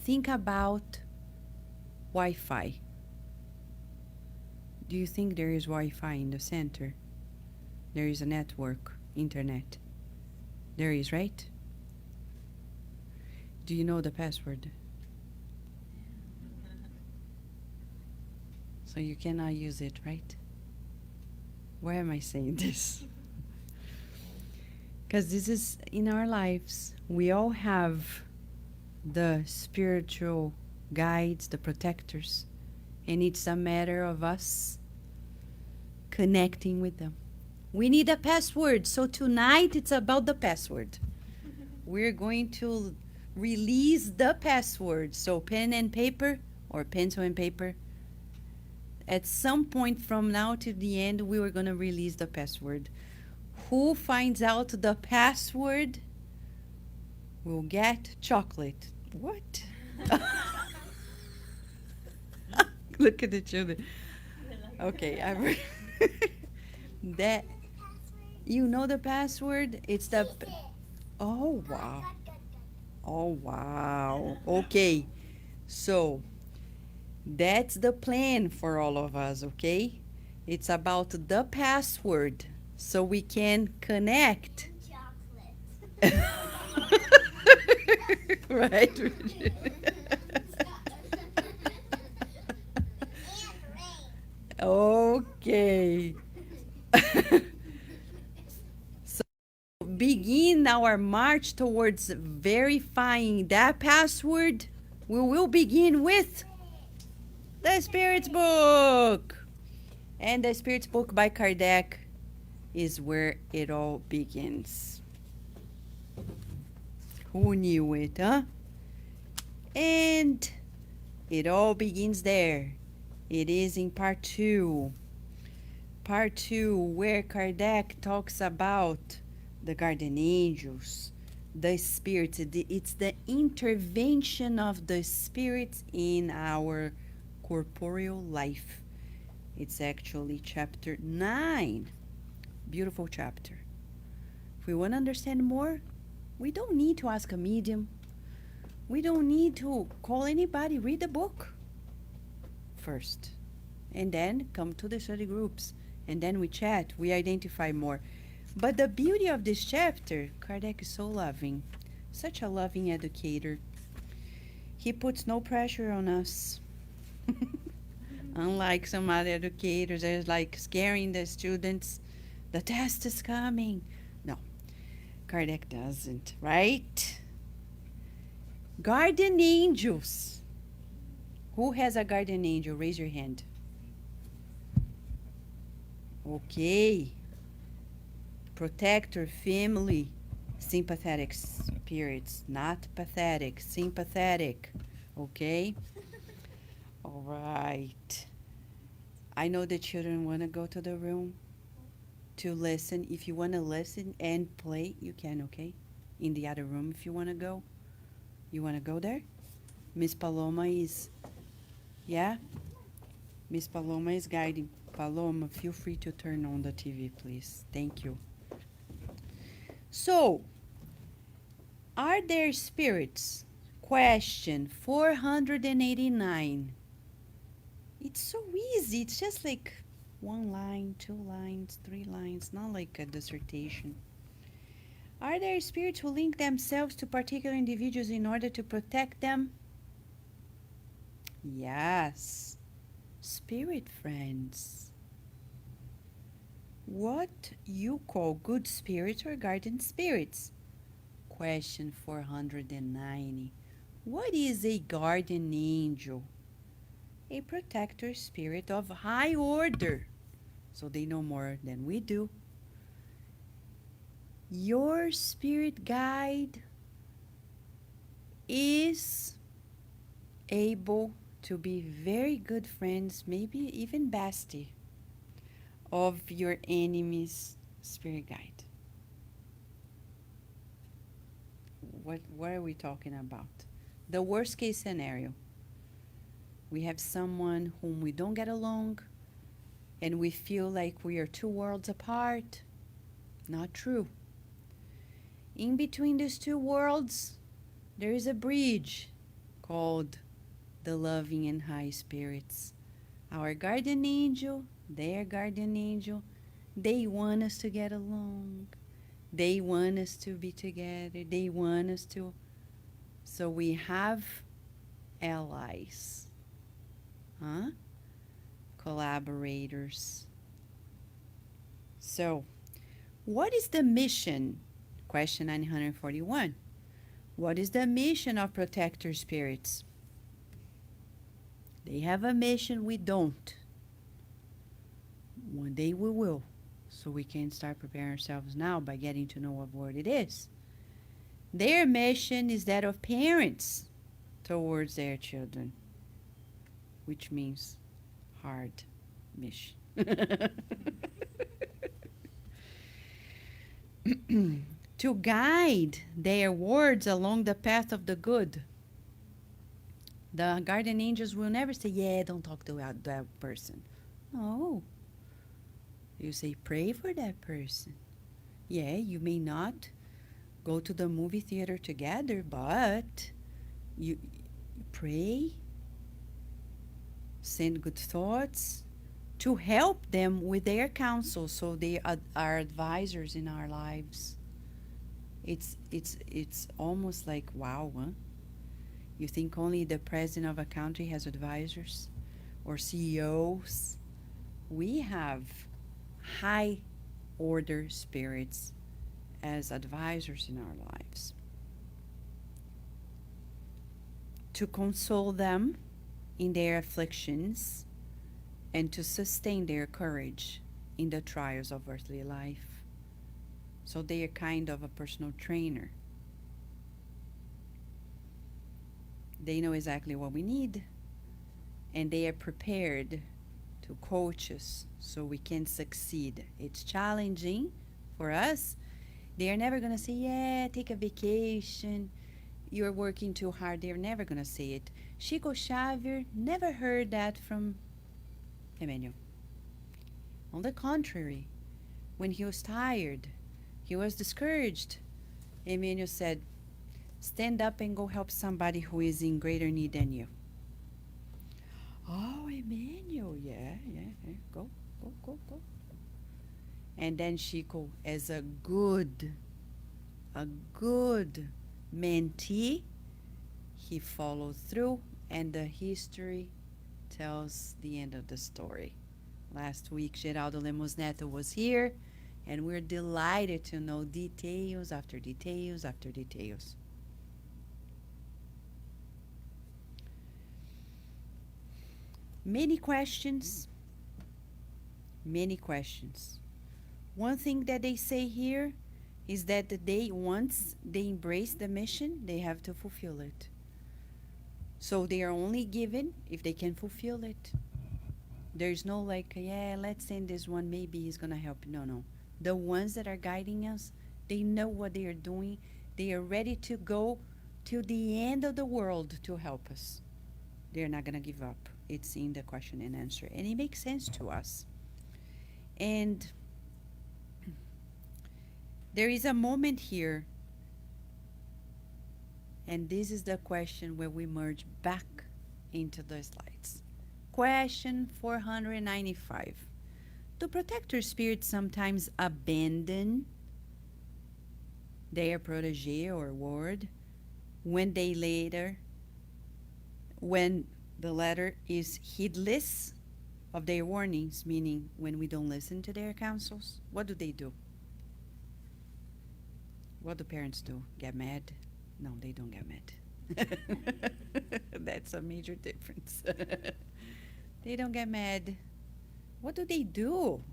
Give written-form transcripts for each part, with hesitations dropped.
Think about Wi-Fi. Do you think there is Wi-Fi in the center? There is a network, internet. There is, right? Do you know the password? So you cannot use it, right? Why am I saying this? Because this is in our lives. We all have the spiritual guides, the protectors, and it's a matter of us connecting with them. We need a password. So tonight it's about the password. We're going to release the password. So pen and paper or pencil and paper. At some point from now to the end, we were going to release the password. Who finds out the password will get chocolate. What? Look at the children. Okay, that you know the password? It's the Oh wow. Oh wow. Okay. So, that's the plan for all of us, okay? It's about the password so we can connect. Right? Okay. So begin our march towards verifying that password. We will begin with the Spirit's Book. And the Spirit's Book by Kardec is where it all begins. Who knew it, huh? And it all begins there. It is in part 2. Part 2, where Kardec talks about the guardian angels, the spirits. It's the intervention of the spirits in our corporeal life. It's actually chapter 9. Beautiful chapter. If we want to understand more, we don't need to ask a medium. We don't need to call anybody. Read the book first. And then come to the study groups. And then we chat. We identify more. But the beauty of this chapter, Kardec is so loving. Such a loving educator. He puts no pressure on us. Unlike some other educators, there's like scaring the students. The test is coming. No, Kardec doesn't, right? Guardian angels. Who has a guardian angel? Raise your hand. Okay. Protector, family, sympathetic spirits. Not pathetic, sympathetic. Okay? All right. I know the children want to go to the room to listen. If you want to listen and play, you can, okay? In the other room if you want to go. You want to go there? Miss Paloma is, yeah? Miss Paloma is guiding. Paloma, feel free to turn on the TV, please. Thank you. So, are there spirits? Question 489. It's so easy. It's just like one line, 2 lines, 3 lines, not like a dissertation. Are there spirits who link themselves to particular individuals in order to protect them? Yes. Spirit friends. What you call good spirits or guardian spirits? Question 490. What is a guardian angel? A protector spirit of high order. So they know more than we do. Your spirit guide is able to be very good friends, maybe even bestie, of your enemy's spirit guide. What are we talking about? The worst case scenario. We have someone whom we don't get along and we feel like we are 2 worlds apart. Not true. In between these 2 worlds, there is a bridge called the loving and high spirits. Our guardian angel, their guardian angel, they want us to get along. They want us to be together. They want us to. So we have allies, huh? Collaborators. So, what is the mission? Question 941. What is the mission of protector spirits? They have a mission, we don't. One day we will. So we can start preparing ourselves now by getting to know what it is. Their mission is that of parents towards their children, which means hard mission. To guide their words along the path of the good. The guardian angels will never say, yeah, don't talk to that person. No. You say, pray for that person. Yeah, you may not go to the movie theater together, but you pray, send good thoughts to help them with their counsel, so they are advisors in our lives. It's almost like, wow, huh? You think only the president of a country has advisors or CEOs? We have high order spirits as advisors in our lives to console them in their afflictions and to sustain their courage in the trials of earthly life. So they are kind of a personal trainer. They know exactly what we need, and they are prepared to coach us so we can succeed. It's challenging for us. They are never going to say, yeah, take a vacation, you're working too hard. They're never going to say it. Chico Xavier never heard that from Emmanuel. On the contrary, when he was tired, he was discouraged, Emmanuel said, stand up and go help somebody who is in greater need than you. Oh, Emmanuel, yeah. Go. And then Chico, as a good mentee, he followed through, and the history tells the end of the story. Last week, Geraldo Lemos Neto was here, and we're delighted to know details after details after details. Many questions. One thing that they say here is that once they embrace the mission, they have to fulfill it. So they are only given if they can fulfill it. There's no like, yeah, let's send this one, maybe he's going to help. No. The ones that are guiding us, they know what they are doing. They are ready to go to the end of the world to help us. They're not going to give up. It's in the question and answer. And it makes sense to us. And there is a moment here, and this is the question where we merge back into the slides. Question 495. Do protector spirits sometimes abandon their protege or ward when the latter is heedless of their warnings, meaning when we don't listen to their counsels? What do? What do parents do? Get mad? No, they don't get mad. That's a major difference. They don't get mad. What do?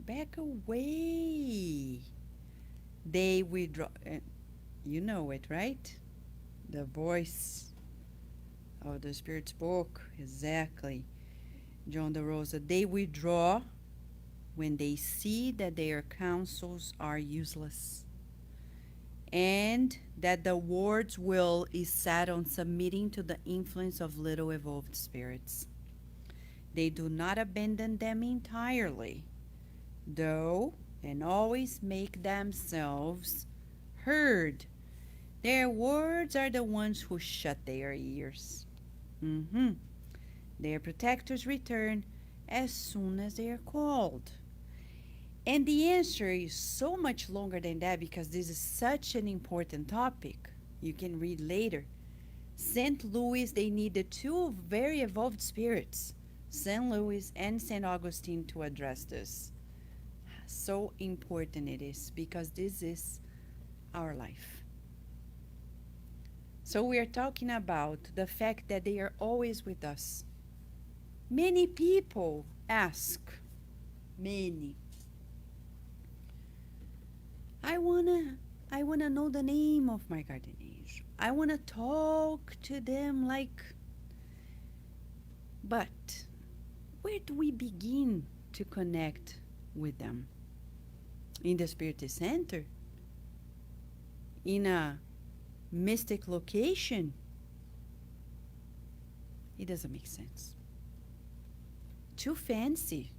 Back away. They withdraw. You know it, right? The voice of the Spirit spoke. Exactly. John de Rosa. They withdraw when they see that their counsels are useless and that the ward's will is set on submitting to the influence of little evolved spirits. They do not abandon them entirely, though, and always make themselves heard. Their words are the ones who shut their ears. Mm-hmm. Their protectors return as soon as they are called. And the answer is so much longer than that because this is such an important topic. You can read later. St. Louis, they needed two very evolved spirits, St. Louis and St. Augustine, to address this. So important it is because this is our life. So we are talking about the fact that they are always with us. Many people ask, many, I wanna know the name of my guardian angel. I wanna talk to them like, but where do we begin to connect with them? In the Spirit Center? In a mystic location? It doesn't make sense. Too fancy.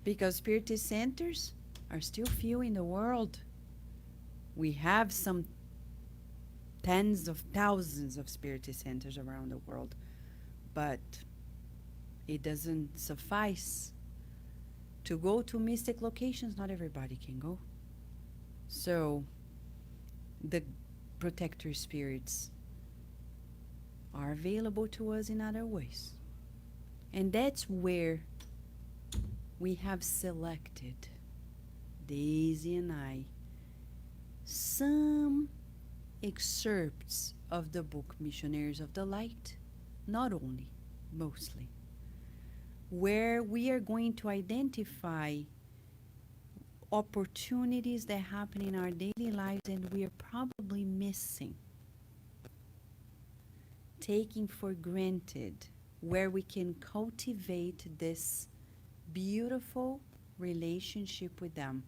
Because Spirit Centers are still few in the world. We have some tens of thousands of Spirit Centers around the world, but it doesn't suffice. To go to mystic locations, not everybody can go. So the protector spirits are available to us in other ways. And that's where we have selected, Daisy and I, some excerpts of the book Missionaries of the Light, not only, mostly, where we are going to identify opportunities that happen in our daily lives and we are probably missing, taking for granted, where we can cultivate this beautiful relationship with them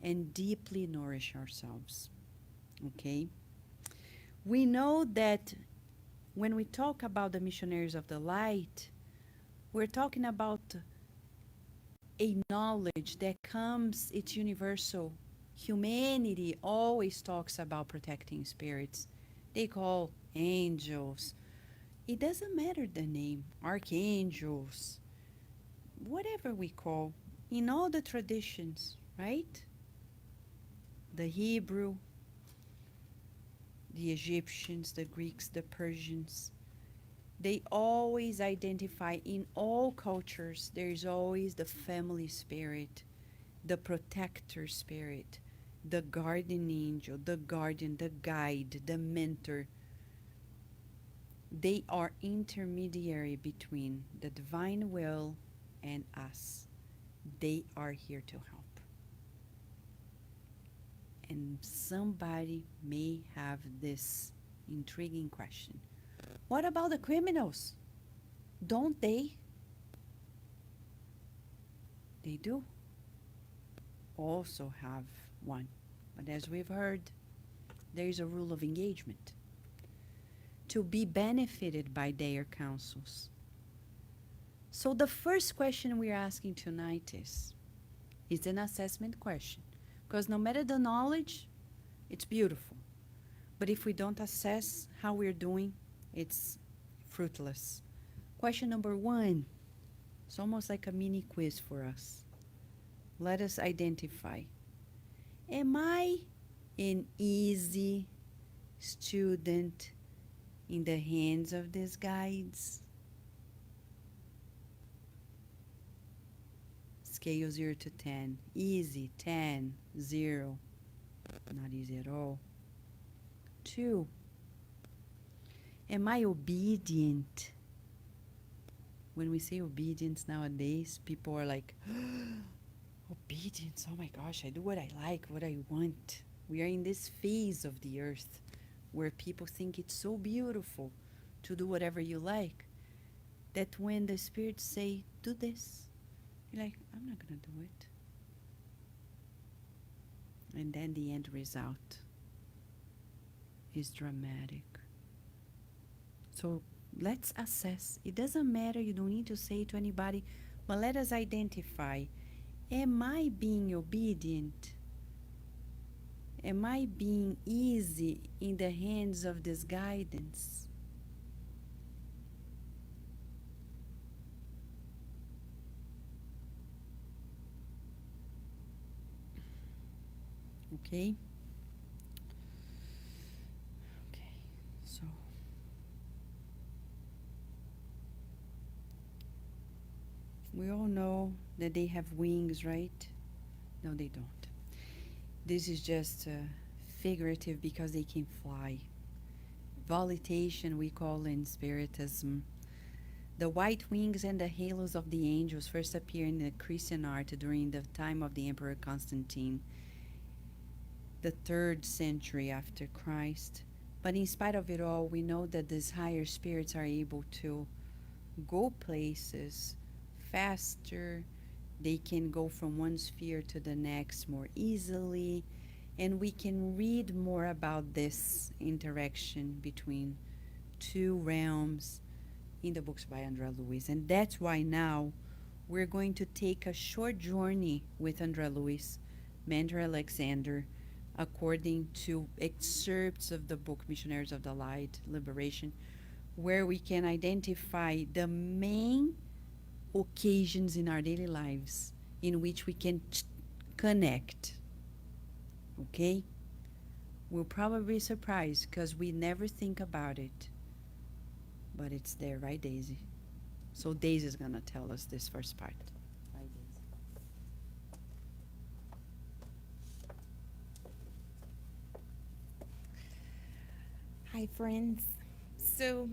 and deeply nourish ourselves. Okay? We know that when we talk about the missionaries of the light, we're talking about a knowledge that comes, it's universal. Humanity always talks about protecting spirits. They call angels. It doesn't matter the name, archangels, whatever we call, in all the traditions, right? The Hebrew, the Egyptians, the Greeks, the Persians, they always identify in all cultures, there's always the family spirit, the protector spirit, the guardian angel, the guardian, the guide, the mentor. They are intermediary between the divine will and us. They are here to help. And somebody may have this intriguing question. What about the criminals? Don't they? They do also have one. But as we've heard, there is a rule of engagement to be benefited by their counsels. So the first question we're asking tonight is an assessment question. Because no matter the knowledge, it's beautiful. But if we don't assess how we're doing, it's fruitless. Question number 1. It's almost like a mini quiz for us. Let us identify. Am I an easy student in the hands of these guides? Scale 0 to 10. Easy, 10, 0. Not easy at all. 2. Am I obedient? When we say obedience nowadays, people are like, obedience, oh my gosh, I do what I like, what I want. We are in this phase of the earth where people think it's so beautiful to do whatever you like, that when the spirits say, do this, you're like, I'm not going to do it. And then the end result is dramatic. So let's assess. It doesn't matter, you don't need to say to anybody, but let us identify. Am I being obedient? Am I being easy in the hands of this guidance? Okay? Okay. So, we all know that they have wings, right? No, they don't. This is just figurative because they can fly. Volitation, we call in Spiritism. The white wings and the halos of the angels first appear in the Christian art during the time of the Emperor Constantine, the 3rd century after Christ. But in spite of it all, we know that these higher spirits are able to go places faster. They can go from one sphere to the next more easily. And we can read more about this interaction between two realms in the books by André Luiz. And that's why now we're going to take a short journey with André Luiz, Mentor Alexander, according to excerpts of the book Missionaries of the Light, Liberation, where we can identify the main occasions in our daily lives in which we can connect. Okay? We'll probably be surprised because we never think about it. But it's there, right, Daisy? So Daisy's gonna tell us this first part. Right, Daisy? Hi, friends. So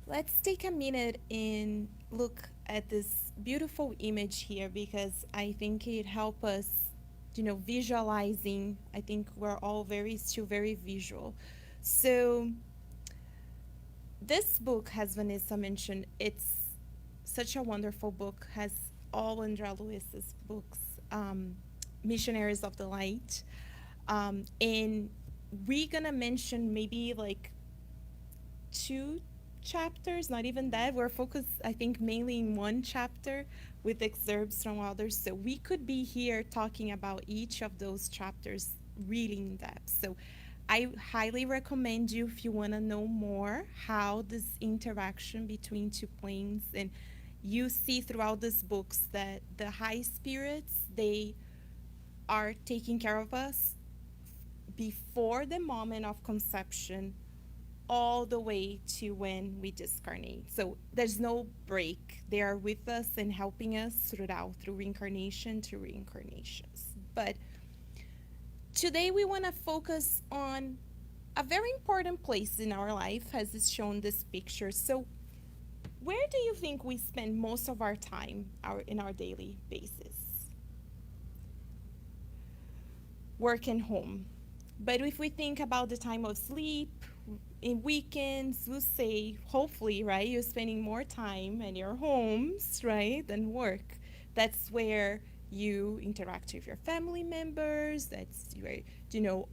let's take a minute and look at this beautiful image here because I think it helps us, visualizing. I think we're all still very visual. So this book, as Vanessa mentioned, it's such a wonderful book, has all André Lewis's books, Missionaries of the Light. And we're gonna mention maybe like two chapters, not even that. We're focused, I think, mainly in one chapter with excerpts from others. So we could be here talking about each of those chapters really in depth. So I highly recommend you if you want to know more how this interaction between two planes, and you see throughout these books that the high spirits, they are taking care of us before the moment of conception all the way to when we discarnate. So there's no break. They are with us and helping us through reincarnation to reincarnations. But today we want to focus on a very important place in our life, as is shown this picture. So where do you think we spend most of our time in our daily basis? Work and home. But if we think about the time of sleep, in weekends, we'll say, hopefully, right, you're spending more time in your homes, right, than work. That's where you interact with your family members. That's where,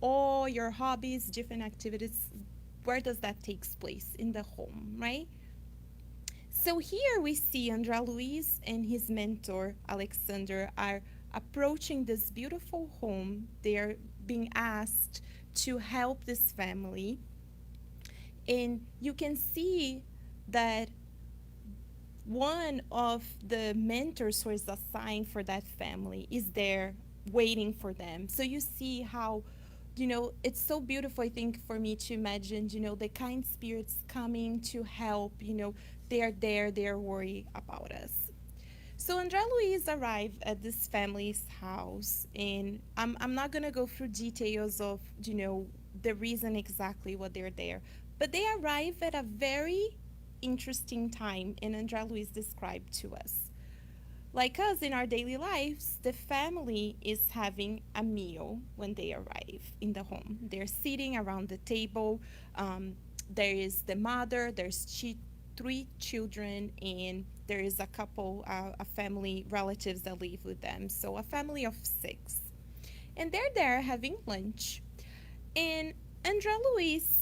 all your hobbies, different activities. Where does that take place? In the home, right? So here we see André Luiz and his mentor, Alexander, are approaching this beautiful home. They are being asked to help this family. And you can see that one of the mentors who is assigned for that family is there waiting for them. So you see how, it's so beautiful, I think, for me to imagine, the kind spirits coming to help, they are there, they're worried about us. So André Luiz arrived at this family's house, and I'm not going to go through details of, the reason exactly what they're there, but they arrive at a very interesting time, and André Luiz described to us. Like us in our daily lives, the family is having a meal when they arrive in the home. They're sitting around the table. There is the mother, there's three children, and there is a couple, a family, relatives that live with them. So a family of six. And they're there having lunch. And André Luiz,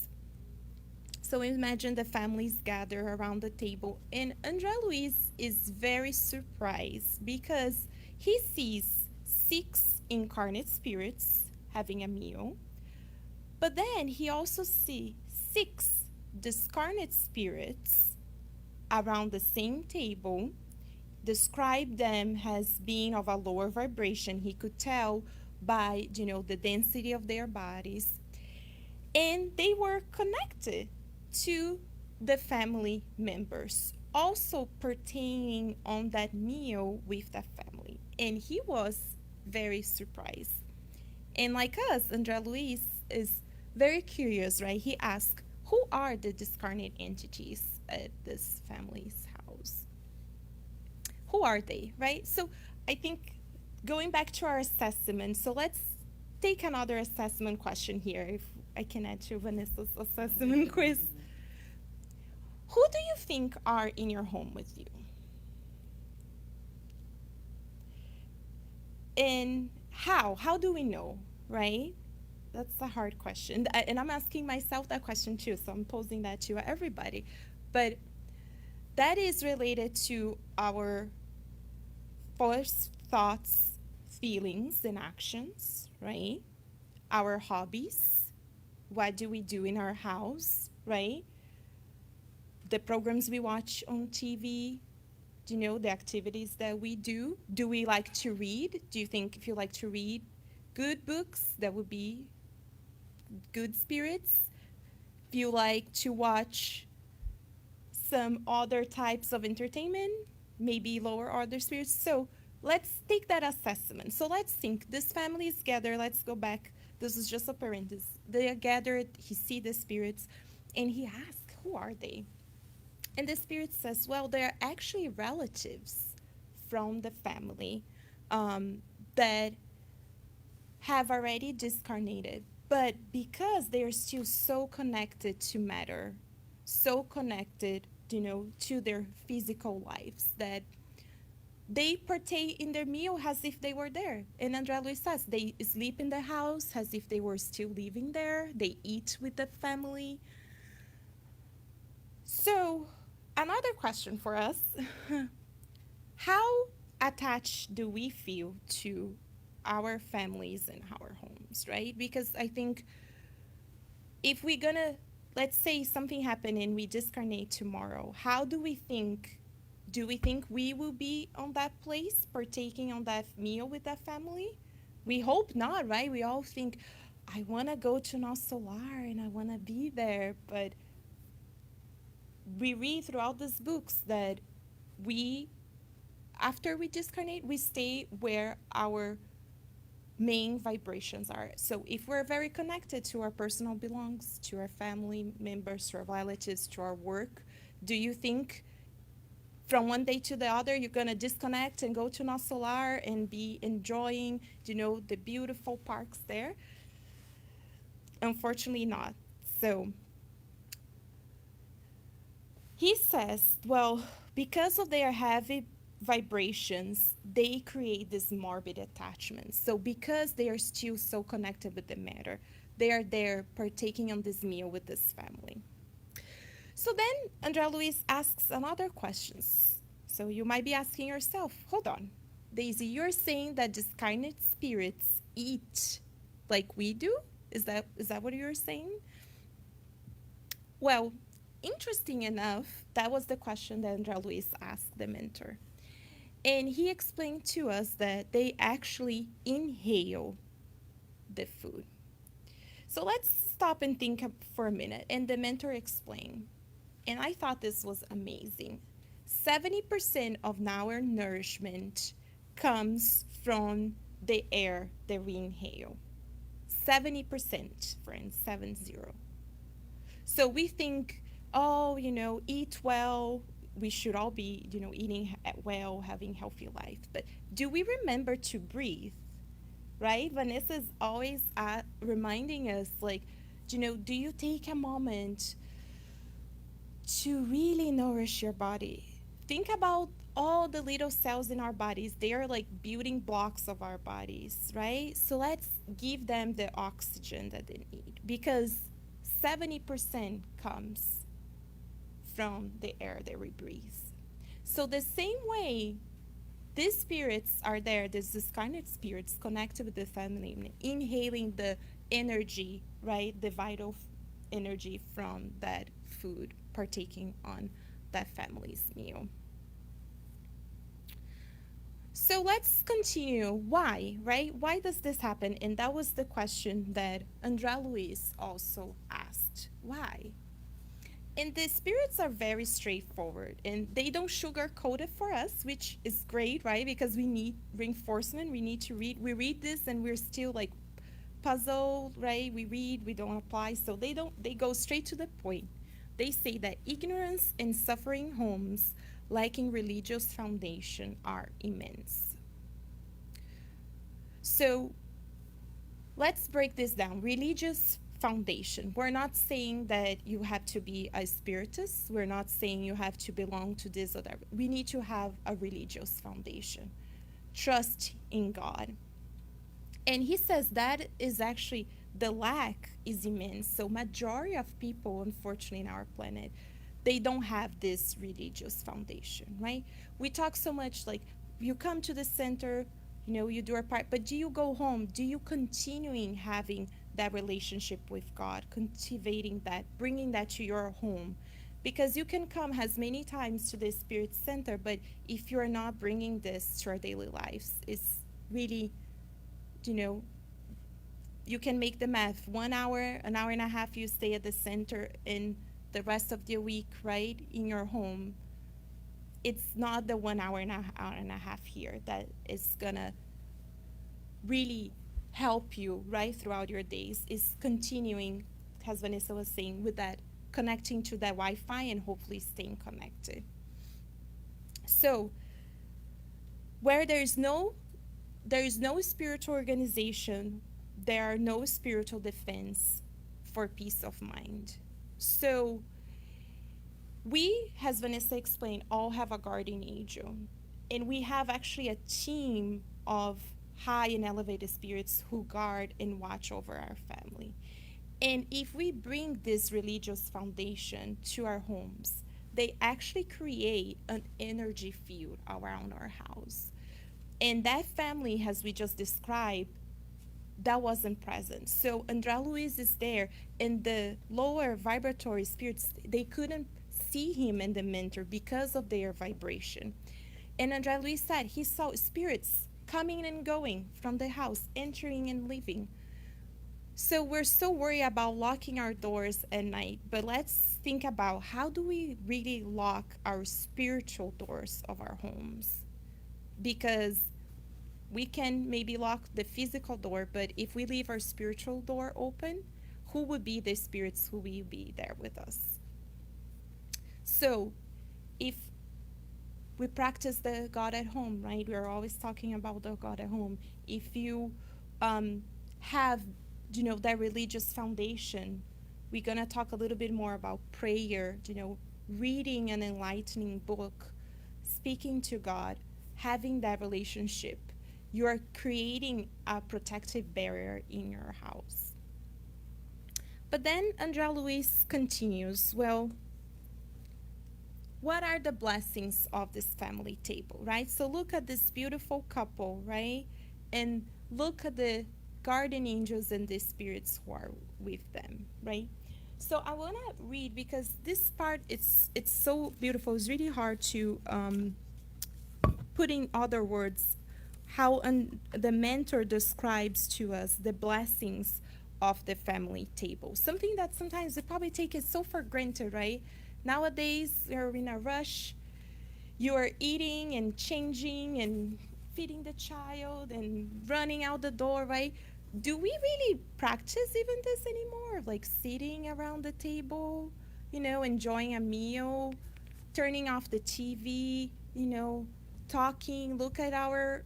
so imagine the families gather around the table, and André Luiz is very surprised because he sees six incarnate spirits having a meal. But then he also see six discarnate spirits around the same table, described them as being of a lower vibration. He could tell by, the density of their bodies. And they were connected to the family members, also pertaining on that meal with the family. And he was very surprised. And like us, Andrea Luis is very curious, right? He asked, who are the discarnate entities at this family's house? Who are they, right? So I think going back to our assessment, so let's take another assessment question here, if I can add to Vanessa's assessment quiz. Who do you think are in your home with you? And how? How do we know, right? That's a hard question. And I'm asking myself that question too, so I'm posing that to everybody. But that is related to our first thoughts, feelings, and actions, right? Our hobbies. What do we do in our house, right? The programs we watch on TV, the activities that we do. Do we like to read? Do you think if you like to read good books, that would be good spirits? If you like to watch some other types of entertainment, maybe lower order spirits. So let's take that assessment. So let's think, this family is gathered. Let's go back. This is just a parenthesis. They are gathered. He see the spirits, and he asks, who are they? And the spirit says, well, they're actually relatives from the family that have already discarnated. But because they're still so connected to matter, so connected, to their physical lives, that they partake in their meal as if they were there. And Andrea Luis says they sleep in the house as if they were still living there. They eat with the family. So another question for us, how attached do we feel to our families and our homes, right? Because I think if we're gonna, let's say something happened and we discarnate tomorrow, how do we think we will be on that place, partaking on that meal with that family? We hope not, right? We all think, I want to go to Nosso Solar and I want to be there. But we read throughout these books that after we discarnate, we stay where our main vibrations are. So if we're very connected to our personal belongings, to our family members, to our relatives, to our work, do you think from one day to the other you're going to disconnect and go to Nosso Solar and be enjoying, the beautiful parks there? Unfortunately not. So he says, well, because of their heavy vibrations, they create this morbid attachment. So because they are still so connected with the matter, they are there partaking on this meal with this family. So then Andrea Luis asks another questions. So you might be asking yourself, hold on, Daisy, you're saying that discarnate spirits eat like we do? Is that what you're saying? Well, interesting enough, that was the question that Andrea Luis asked the mentor. And he explained to us that they actually inhale the food. So let's stop and think for a minute. And the mentor explained, and I thought this was amazing. 70% of our nourishment comes from the air that we inhale. 70%, friends, 70. So we think, oh, eat well. We should all be, eating well, having healthy life. But do we remember to breathe, right? Vanessa's always reminding us, like, do you take a moment to really nourish your body? Think about all the little cells in our bodies. They are like building blocks of our bodies, right? So let's give them the oxygen that they need, because 70% comes from the air that we breathe. So the same way These spirits are there, these discarnate spirits connected with the family, inhaling the energy, right? The vital energy from that food, partaking on that family's meal. So let's continue. Why, right? Why does this happen? And that was the question that Andrea Luis also asked. Why? And the spirits are very straightforward and they don't sugarcoat it for us, which is great, right? Because we need reinforcement. We need to read. We read this and we're still like puzzled, right? We read, we don't apply. So they go straight to the point. They say that ignorance and suffering homes lacking religious foundation are immense. So let's break this down. Religious foundation. We're not saying that you have to be a spiritist. We're not saying you have to belong to this or that. We need to have a religious foundation. Trust in God. And he says that is actually the lack is immense. So majority of people, unfortunately, in our planet, they don't have this religious foundation, right? We talk so much like you come to the center, you do our part, but do you go home? Do you continuing having that relationship with God, cultivating that, bringing that to your home? Because you can come as many times to the spirit center, but if you're not bringing this to our daily lives, it's really, you know, you can make the math. 1 hour, an hour and a half, you stay at the center, and the rest of the week, right, in your home. It's not the 1 hour and a half here that is gonna really help you right throughout your days. Is continuing, as Vanessa was saying, with that connecting to that Wi-Fi and hopefully staying connected. So where there is no spiritual organization, there are no spiritual defense for peace of mind. So we, as Vanessa explained, all have a guardian angel. And we have actually a team of high and elevated spirits who guard and watch over our family. And if we bring this religious foundation to our homes, they actually create an energy field around our house. And that family, as we just described, that wasn't present. So Andrea Luis is there, and the lower vibratory spirits, they couldn't see him and the mentor because of their vibration. And Andrea Luis said he saw spirits coming and going from the house, entering and leaving. So we're so worried about locking our doors at night, but let's think about how do we really lock our spiritual doors of our homes? Because we can maybe lock the physical door, but if we leave our spiritual door open, who would be the spirits who will be there with us? So if we practice the God at home, right? We're always talking about the God at home. If you have, that religious foundation, we're going to talk a little bit more about prayer, reading an enlightening book, speaking to God, having that relationship. You are creating a protective barrier in your house. But then Andrea Luis continues, well, what are the blessings of this family table, right? So look at this beautiful couple, right? And look at the guardian angels and the spirits who are with them, right? So I want to read because this part, it's so beautiful. It's really hard to put in other words how the mentor describes to us the blessings of the family table. Something that sometimes we probably take it so for granted, right? Nowadays, you're in a rush. You are eating and changing and feeding the child and running out the door, right? Do we really practice even this anymore? Like sitting around the table, enjoying a meal, turning off the TV, talking, look at our,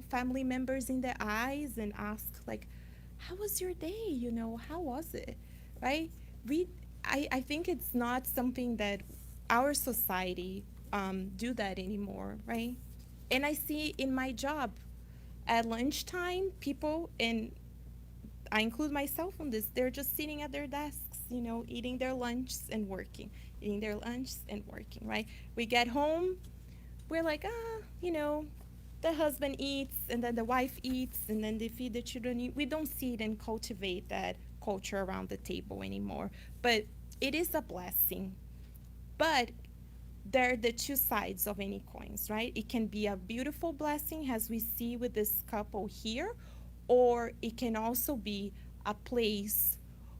family members in the eyes and ask, like, how was your day? How was it? Right? I think it's not something that our society do that anymore, right? And I see in my job at lunchtime, people, and I include myself on this, they're just sitting at their desks, eating their lunch and working, eating their lunch and working, right? We get home, we're like, the husband eats and then the wife eats and then they feed the children eat. We don't see it and cultivate that culture around the table anymore. But it is a blessing. But there are the two sides of any coins, right? It can be a beautiful blessing, as we see with this couple here, or it can also be a place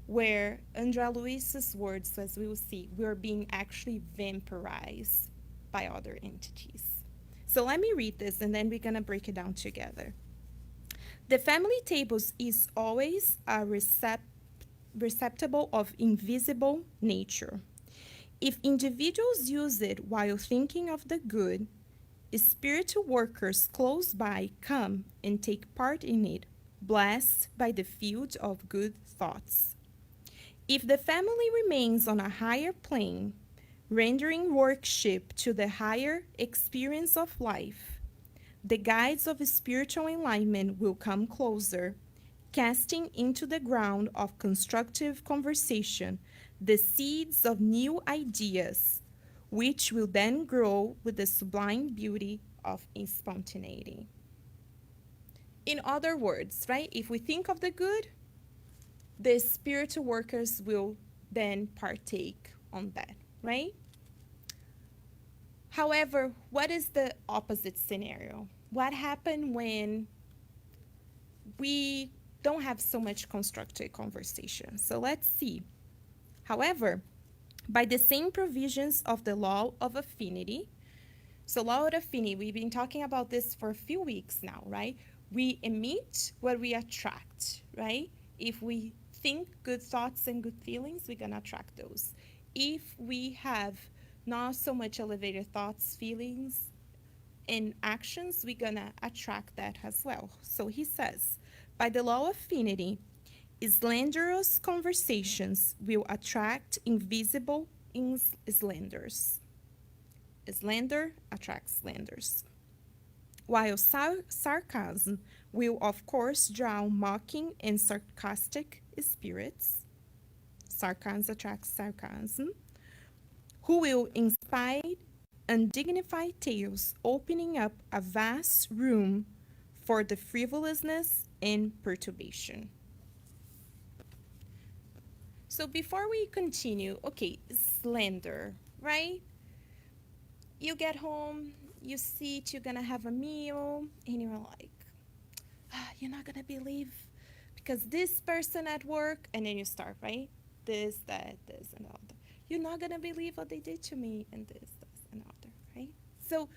where Andrea Luis's words, as we will see, we're being actually vampirized by other entities. So let me read this and then we're going to break it down together. The family tables is always a receptacle of invisible nature. If individuals use it while thinking of the good, spiritual workers close by come and take part in it, blessed by the field of good thoughts. If the family remains on a higher plane, rendering worship to the higher experience of life, the guides of spiritual enlightenment will come closer, casting into the ground of constructive conversation the seeds of new ideas, which will then grow with the sublime beauty of spontaneity. In other words, right, if we think of the good, the spiritual workers will then partake on that, right? However, what is the opposite scenario? What happens when we don't have so much constructive conversation? So let's see. However, by the same provisions of the law of affinity, so law of affinity, we've been talking about this for a few weeks now, right? We emit what we attract, right? If we think good thoughts and good feelings, we're going to attract those. If we have not so much elevated thoughts, feelings, and actions, we're going to attract that as well. So he says, by the law of affinity, slanderous conversations will attract invisible slanders. Slander attracts slanders. While sarcasm will, of course, draw mocking and sarcastic spirits. Sarcasm attracts sarcasm. Who will inspire undignified tales, opening up a vast room for the frivolousness and perturbation. So before we continue, okay, slander, right? You get home, you sit, you're gonna have a meal, and you're like, you're not gonna believe, because this person at work, and then you start, right? This, that, this, and the other. You're not gonna believe what they did to me, and this, and the other, right? So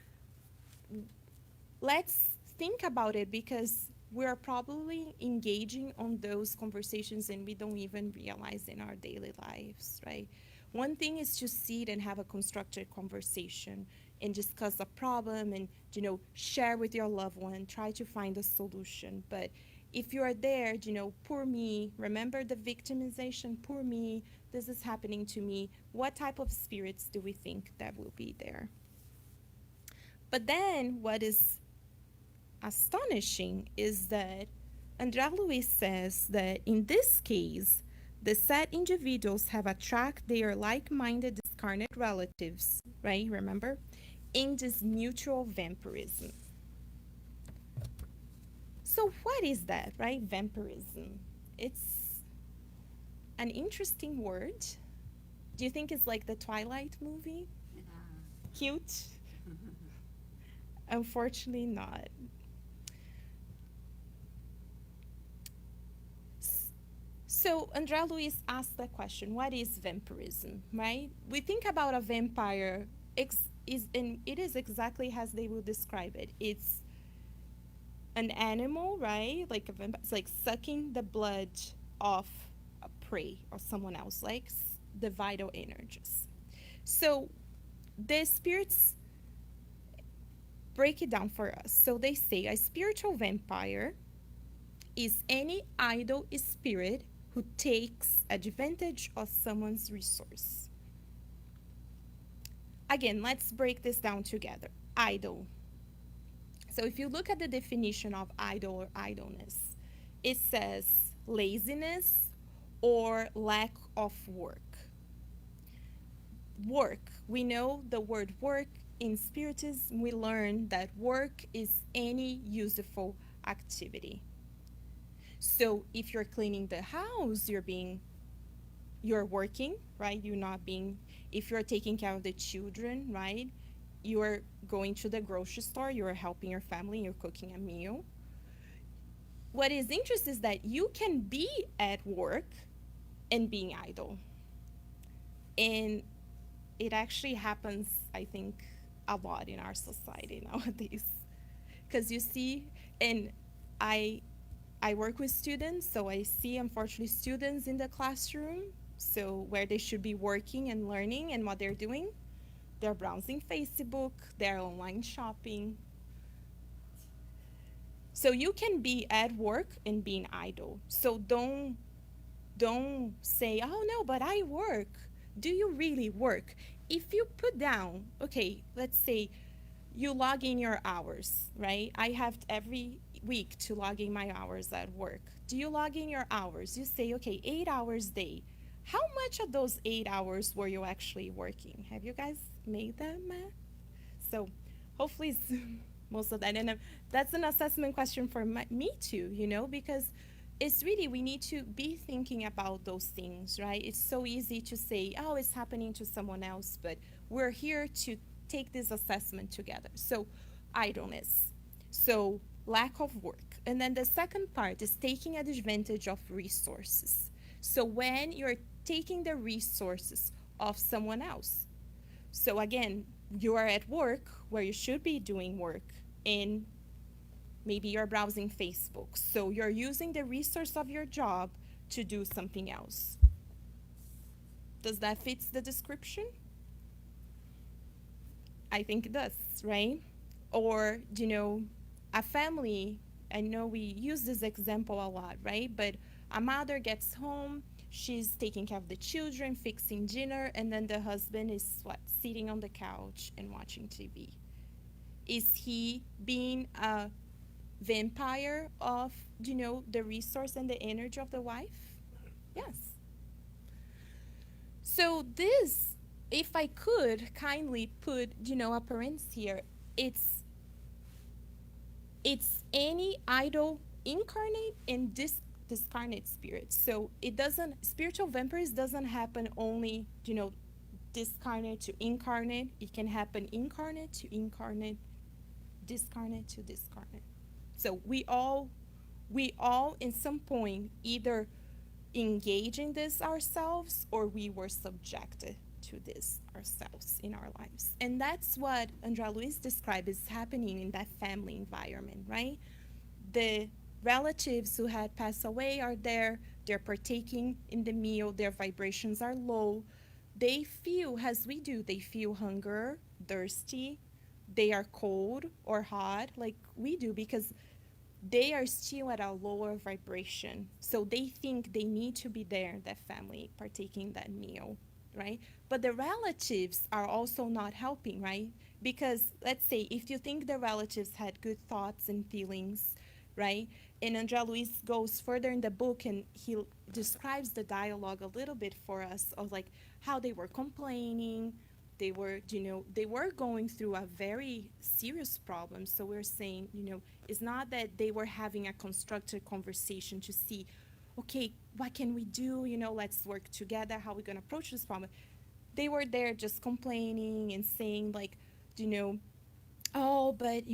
let's think about it, because we're probably engaging on those conversations and we don't even realize in our daily lives, right? One thing is to sit and have a constructive conversation and discuss a problem and, share with your loved one, try to find a solution. But if you are there, poor me, remember the victimization, poor me, this is happening to me. What type of spirits do we think that will be there? But then what is astonishing is that Andrea Luiz says that in this case, the said individuals have attracted their like-minded discarnate relatives, right? Remember? In this mutual vampirism. So what is that, right? Vampirism. It's an interesting word. Do you think it's like the Twilight movie? Yeah. Cute? Unfortunately not. So Andrea Luiz asked the question, what is vampirism, right? We think about a vampire, and it is exactly as they will describe it. It's an animal, right? Like a vampire, it's like sucking the blood of a prey or someone else, like the vital energies. So the spirits break it down for us. So they say a spiritual vampire is any idle spirit who takes advantage of someone's resource. Again, let's break this down together. Idle. So if you look at the definition of idle or idleness, it says laziness or lack of work. Work. We know the word work in Spiritism, we learn that work is any useful activity. So if you're cleaning the house, you're working, right? You're not being, if you're taking care of the children, right? You're going to the grocery store, you're helping your family, you're cooking a meal. What is interesting is that you can be at work and being idle. And it actually happens, I think, a lot in our society nowadays. Because you see, and I I work with students, so I see unfortunately students in the classroom, so where they should be working and learning, and what they're doing, they're browsing Facebook, they're online shopping. So you can be at work and being idle. So don't say, "Oh no, but I work." Do you really work? If you put down, okay, let's say you log in your hours, right? I have every week to log in my hours at work. Do you log in your hours? You say, okay, 8 hours a day. How much of those 8 hours were you actually working? Have you guys made that math? So hopefully it's most of that. And that's an assessment question for me too, because it's really, we need to be thinking about those things, right? It's so easy to say, oh, it's happening to someone else, but we're here to take this assessment together. So idleness. So lack of work. And then the second part is taking advantage of resources. So when you're taking the resources of someone else, so again, you are at work where you should be doing work, and maybe you're browsing Facebook. So you're using the resource of your job to do something else. Does that fit the description? I think it does, right? Or, a family, I know we use this example a lot, right? But a mother gets home, she's taking care of the children, fixing dinner, and then the husband is what? Sitting on the couch and watching TV. Is he being a vampire of, the resource and the energy of the wife? Yes. So this, if I could kindly put, a parenthesis here, it's it's any idol incarnate and discarnate spirit. So it doesn't, spiritual vampires doesn't happen only, discarnate to incarnate. It can happen incarnate to incarnate, discarnate to discarnate. So we all in some point either engage in this ourselves, or we were subjected to this ourselves in our lives. And that's what Andrea Luiz described is happening in that family environment, right? The relatives who had passed away are there, they're partaking in the meal, their vibrations are low. They feel, as we do, they feel hunger, thirsty, they are cold or hot like we do, because they are still at a lower vibration. So they think they need to be there, that family, partaking that meal, right? But the relatives are also not helping, right? Because let's say if you think the relatives had good thoughts and feelings, right? And Andrea Luiz goes further in the book and he describes the dialogue a little bit for us of like how they were complaining, they were going through a very serious problem. So we're saying, it's not that they were having a constructive conversation to see, okay, what can we do? Let's work together. How are we going to approach this problem? They were there just complaining and saying, like, you know, oh, but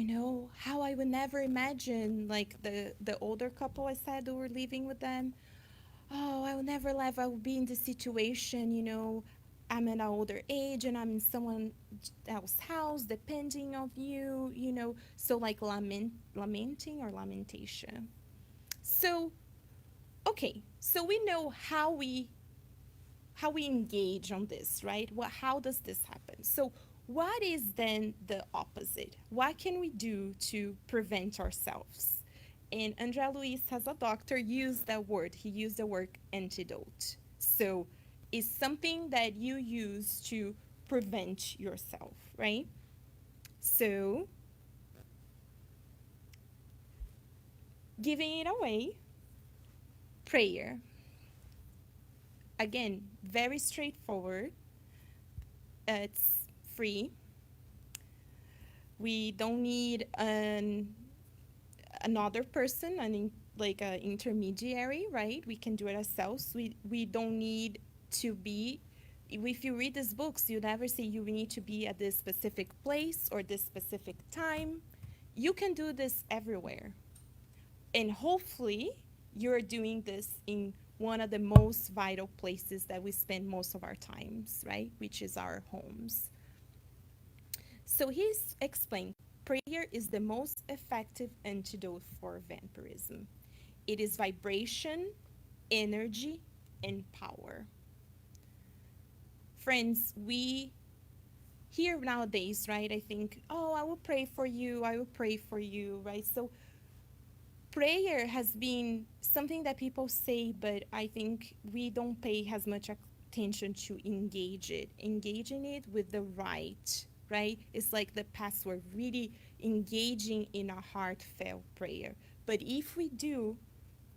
how I would never imagine, like the older couple I said who were living with them. Oh, I would never live. I would be in this situation. I'm at an older age and I'm in someone else's house, depending of you. So like lamenting or lamentation. So okay, so we know how we engage on this, right? How does this happen? So what is then the opposite? What can we do to prevent ourselves? And Andrea Luiz, as a doctor, used that word. He used the word antidote. So it's something that you use to prevent yourself, right? So giving it away, prayer. Again, very straightforward. It's free. We don't need another person, like an intermediary, right? We can do it ourselves. We don't need to be. If you read these books, you never say you need to be at this specific place or this specific time. You can do this everywhere, and hopefully, you're doing this in one of the most vital places that we spend most of our times, right? Which is our homes. So he's explained prayer is the most effective antidote for vampirism. It is vibration, energy, and power. Friends, we here nowadays, right? I think, oh, I will pray for you, I will pray for you, right? So prayer has been something that people say, but I think we don't pay as much attention to engaging it with the right? It's like the password, really engaging in a heartfelt prayer. But if we do,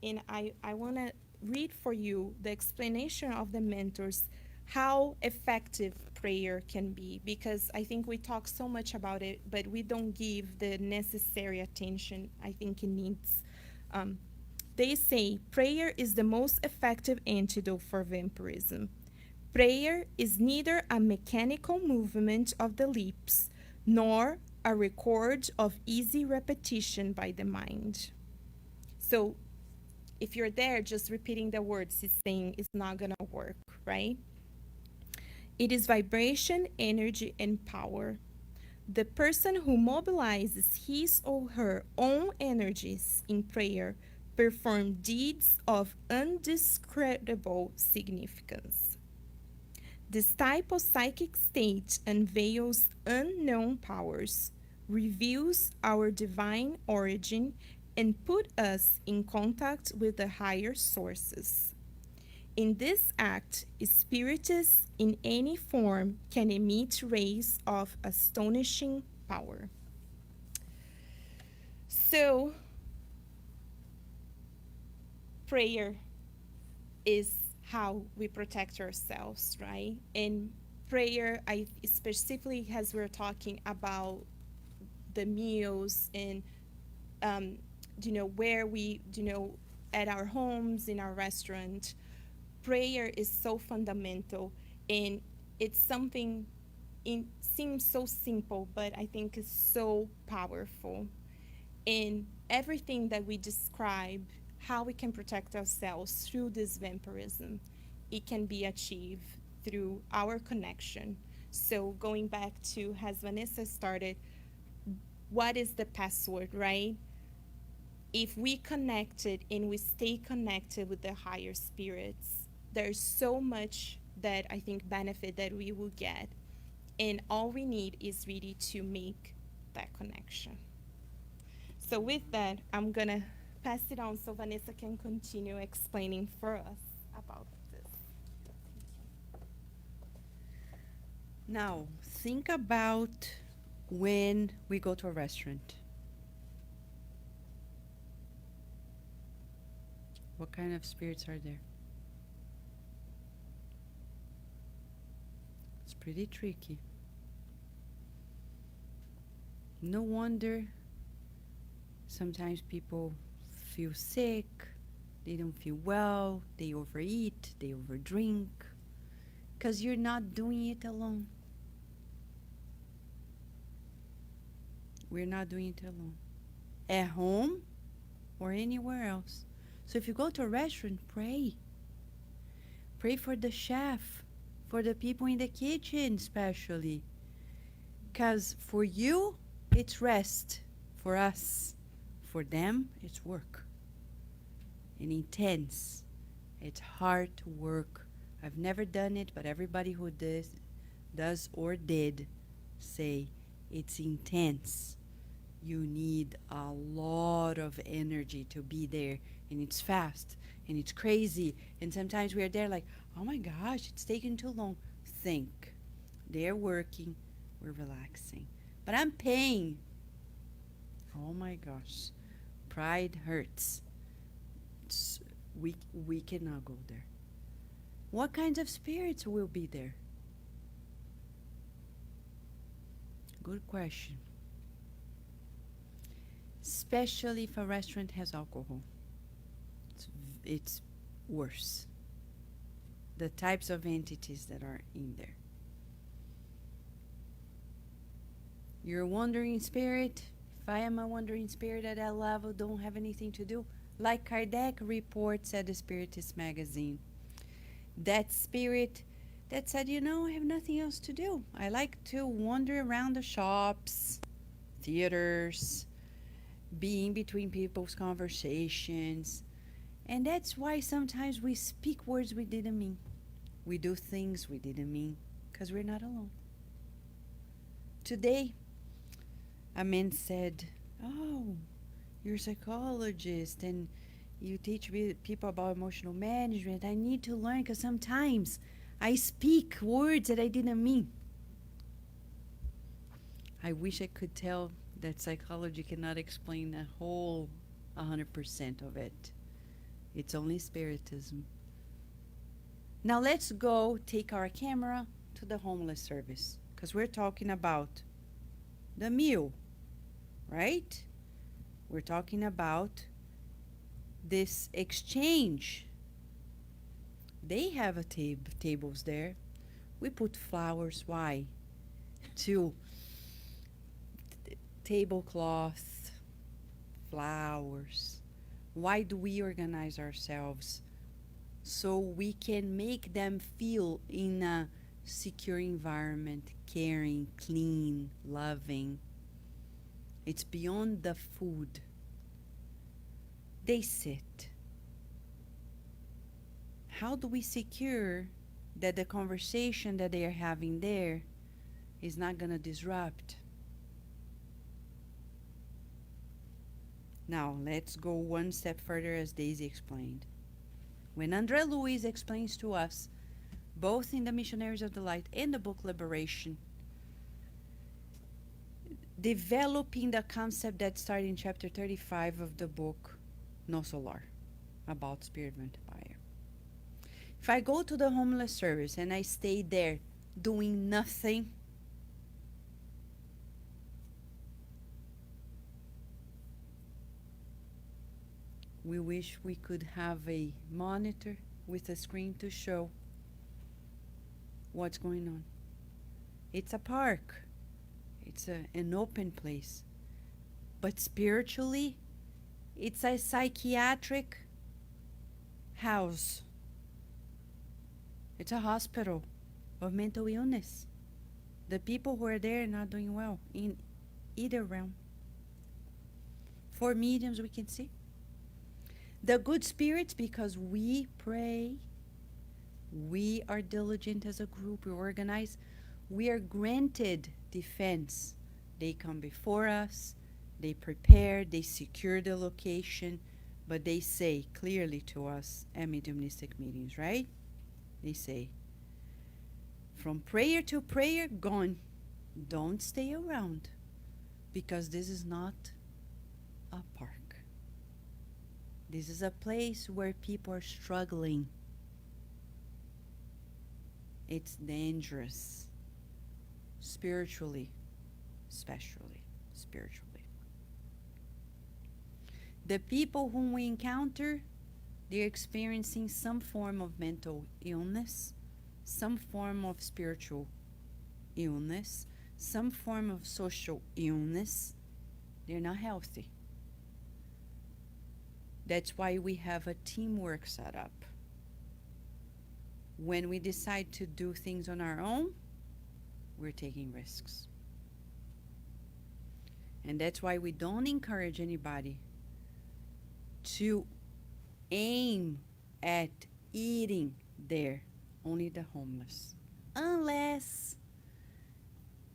and I want to read for you the explanation of the mentors how effective prayer can be, because I think we talk so much about it, but we don't give the necessary attention I think it needs. um, they say prayer is the most effective antidote for vampirism. Prayer is neither a mechanical movement of the lips nor a record of easy repetition by the mind. So if you're there just repeating the words, he's saying it's not going to work, right? It is vibration, energy, and power. The person who mobilizes his or her own energies in prayer performs deeds of undescribable significance. This type of psychic state unveils unknown powers, reveals our divine origin, and put us in contact with the higher sources. In this act, spirits in any form can emit rays of astonishing power. So, prayer is how we protect ourselves, right? And prayer, I specifically as we're talking about the meals and um, where we at our homes, in our restaurant, prayer is so fundamental, and it's something it seems so simple, but I think is so powerful. And everything that we describe, how we can protect ourselves through this vampirism, it can be achieved through our connection. So going back to as Vanessa started, what is the password, right? If we connected and we stay connected with the higher spirits, there's so much that I think benefit that we will get. And all we need is really to make that connection. So with that, I'm gonna pass it on so Vanessa can continue explaining for us about this. Now, think about when we go to a restaurant. What kind of spirits are there? It's pretty tricky. No wonder sometimes people feel sick, they don't feel well, they overeat, they overdrink, because you're not doing it alone. We're not doing it alone. At home or anywhere else. So if you go to a restaurant, pray. Pray for the chef, for the people in the kitchen especially. Because for you, it's rest. For us, for them, it's work. And intense. It's hard to work. I've never done it, but everybody who does or did say it's intense. You need a lot of energy to be there, and it's fast and it's crazy, and sometimes we're there like, oh my gosh, it's taking too long. Think. They're working, we're relaxing. But I'm paying. Oh my gosh. Pride hurts. We cannot go there. What kinds of spirits will be there? Good question. especially if a restaurant has alcohol. It's, it's worse. The types of entities that are in there. You're a wandering spirit. If I am a wandering spirit at that level, don't have anything to do. Like Kardec reports at the Spiritist magazine. That spirit that said, I have nothing else to do. I like to wander around the shops, theaters, be in between people's conversations. And that's why sometimes we speak words we didn't mean. We do things we didn't mean because we're not alone. Today, a man said, "Oh, you're a psychologist and you teach people about emotional management. I need to learn because sometimes I speak words that I didn't mean." I wish I could tell that psychology cannot explain a whole 100% of it. It's only spiritism. Now let's go take our camera to the homeless service because we're talking about the meal, right? We're talking about this exchange. They have a tables there. We put flowers. Why? To tablecloth, flowers. Why do we organize ourselves? So we can make them feel in a secure environment, caring, clean, loving. It's beyond the food. They sit. How do we secure that the conversation that they are having there is not going to disrupt? Now, let's go one step further as Daisy explained. When André Luiz explains to us, both in the Missionaries of the Light and the book Liberation, developing the concept that started in chapter 35 of the book No Solar, about spirit vampire. If I go to the homeless service and I stay there doing nothing, we wish we could have a monitor with a screen to show what's going on. It's a park. It's an open place. But spiritually, it's a psychiatric house. It's a hospital of mental illness. The people who are there are not doing well in either realm. For mediums, we can see. The good spirits, because we pray, we are diligent as a group, we organize, we are granted defense. They come before us, they prepare, they secure the location, but they say clearly to us at mediumistic meetings, right? They say, from prayer to prayer, gone. Don't stay around, because this is not a park. This is a place where people are struggling. It's dangerous. Spiritually, especially spiritually. The people whom we encounter, they're experiencing some form of mental illness, some form of spiritual illness, some form of social illness. They're not healthy. That's why we have a teamwork set up. When we decide to do things on our own, we're taking risks. And that's why we don't encourage anybody to aim at eating there, only the homeless. Unless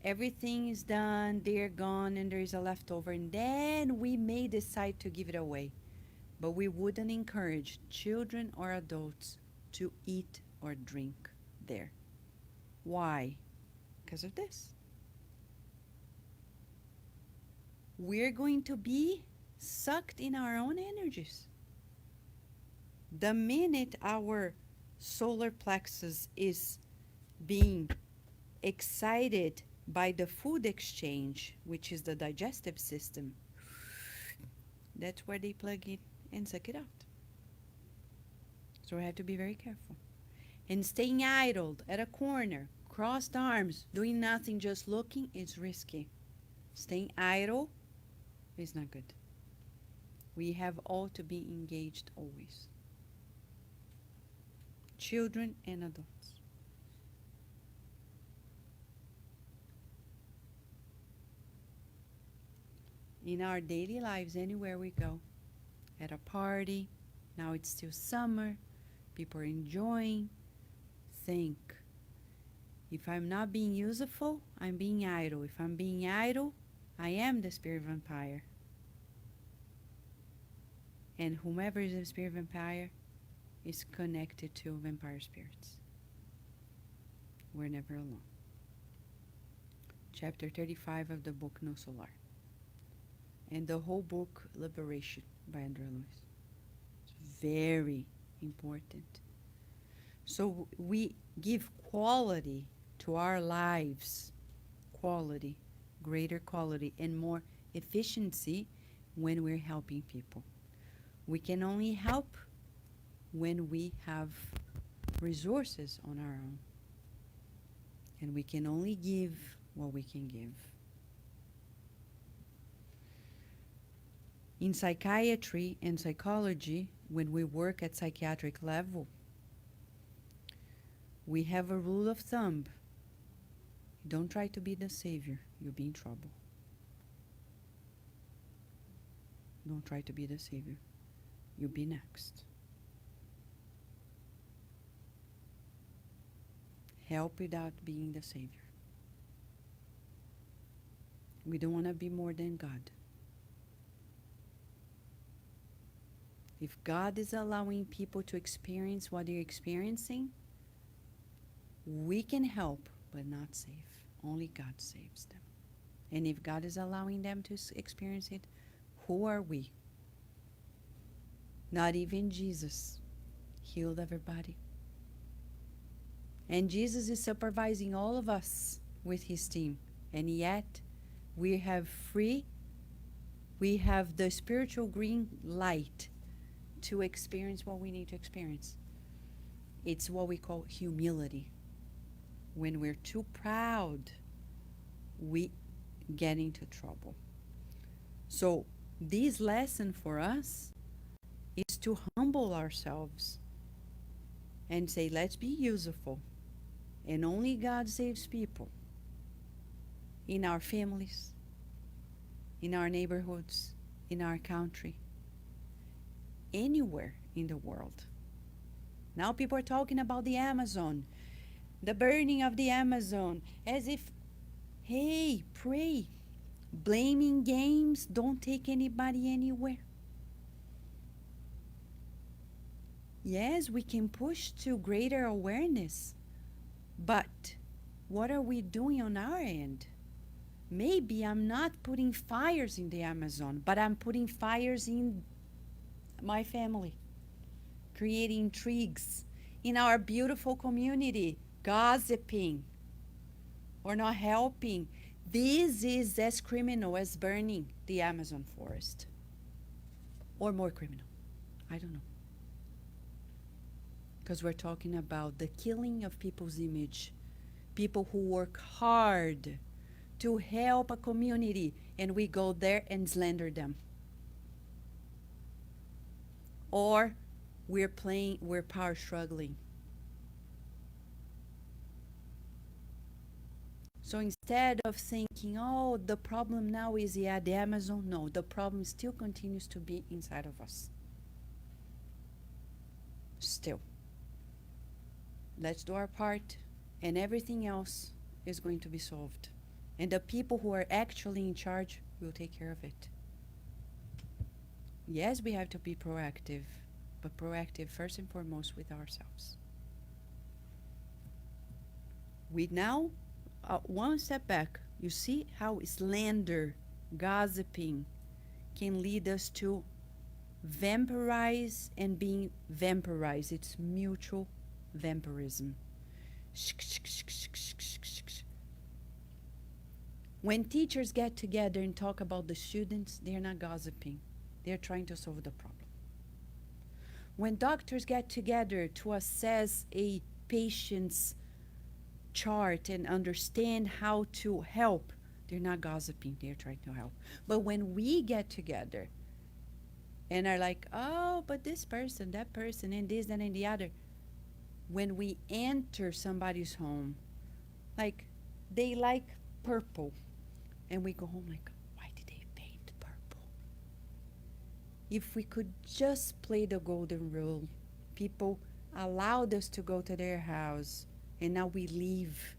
everything is done, they're gone, and there is a leftover, and then we may decide to give it away. But we wouldn't encourage children or adults to eat or drink there. Why? Because of this. We're going to be sucked in our own energies. The minute our solar plexus is being excited by the food exchange, which is the digestive system, That's where they plug it and suck it out. So we have to be very careful. And staying idle at a corner, crossed arms, doing nothing, just looking, is risky. Staying idle is not good. We have all to be engaged always. Children and adults. In our daily lives, anywhere we go, at a party, now it's still summer, people are enjoying, think. If I'm not being useful, I'm being idle. If I'm being idle, I am the spirit vampire. And whomever is a spirit vampire is connected to vampire spirits. We're never alone. Chapter 35 of the book No Solar. And the whole book, Liberation, by Andrea Lewis. It's very important. So we give quality to our lives, quality, greater quality, and more efficiency when we're helping people. We can only help when we have resources on our own. And we can only give what we can give. In psychiatry and psychology, when we work at psychiatric level, we have a rule of thumb. Don't try to be the savior. You'll be in trouble. Don't try to be the savior. You'll be next. Help without being the savior. We don't want to be more than God. If God is allowing people to experience what they're experiencing, we can help, but not save. Only God saves them. And if God is allowing them to experience it, who are we? Not even Jesus healed everybody. And Jesus is supervising all of us with his team. And yet, we have the spiritual green light to experience what we need to experience. It's what we call humility. When we're too proud, we get into trouble. So this lesson for us is to humble ourselves and say, let's be useful. And only God saves people. In our families, in our neighborhoods, in our country, anywhere in the world. Now people are talking about the Amazon, the burning of the Amazon, as if, hey, pray. Blaming games don't take anybody anywhere. Yes, we can push to greater awareness, but what are we doing on our end? Maybe I'm not putting fires in the Amazon, but I'm putting fires in my family, creating intrigues in our beautiful community, gossiping or not helping. This is as criminal as burning the Amazon forest, or more criminal. I don't know. Because we're talking about the killing of people's image, people who work hard to help a community, and we go there and slander them. Or we're power struggling. So instead of thinking, oh, the problem now is the Amazon, no, the problem still continues to be inside of us. Still. Let's do our part, and everything else is going to be solved. And the people who are actually in charge will take care of it. Yes, we have to be proactive, but proactive first and foremost with ourselves. We now, one step back, you see how slander, gossiping can lead us to vampirize and being vampirized. It's mutual vampirism. When teachers get together and talk about the students, they're not gossiping. They're trying to solve the problem. When doctors get together to assess a patient's chart and understand how to help, they're not gossiping, they're trying to help. But when we get together and are like, oh, but this person, that person, and this, that, and the other, when we enter somebody's home, like they like purple, and we go home like, why did they paint purple? If we could just play the golden rule, people allowed us to go to their house, and now we leave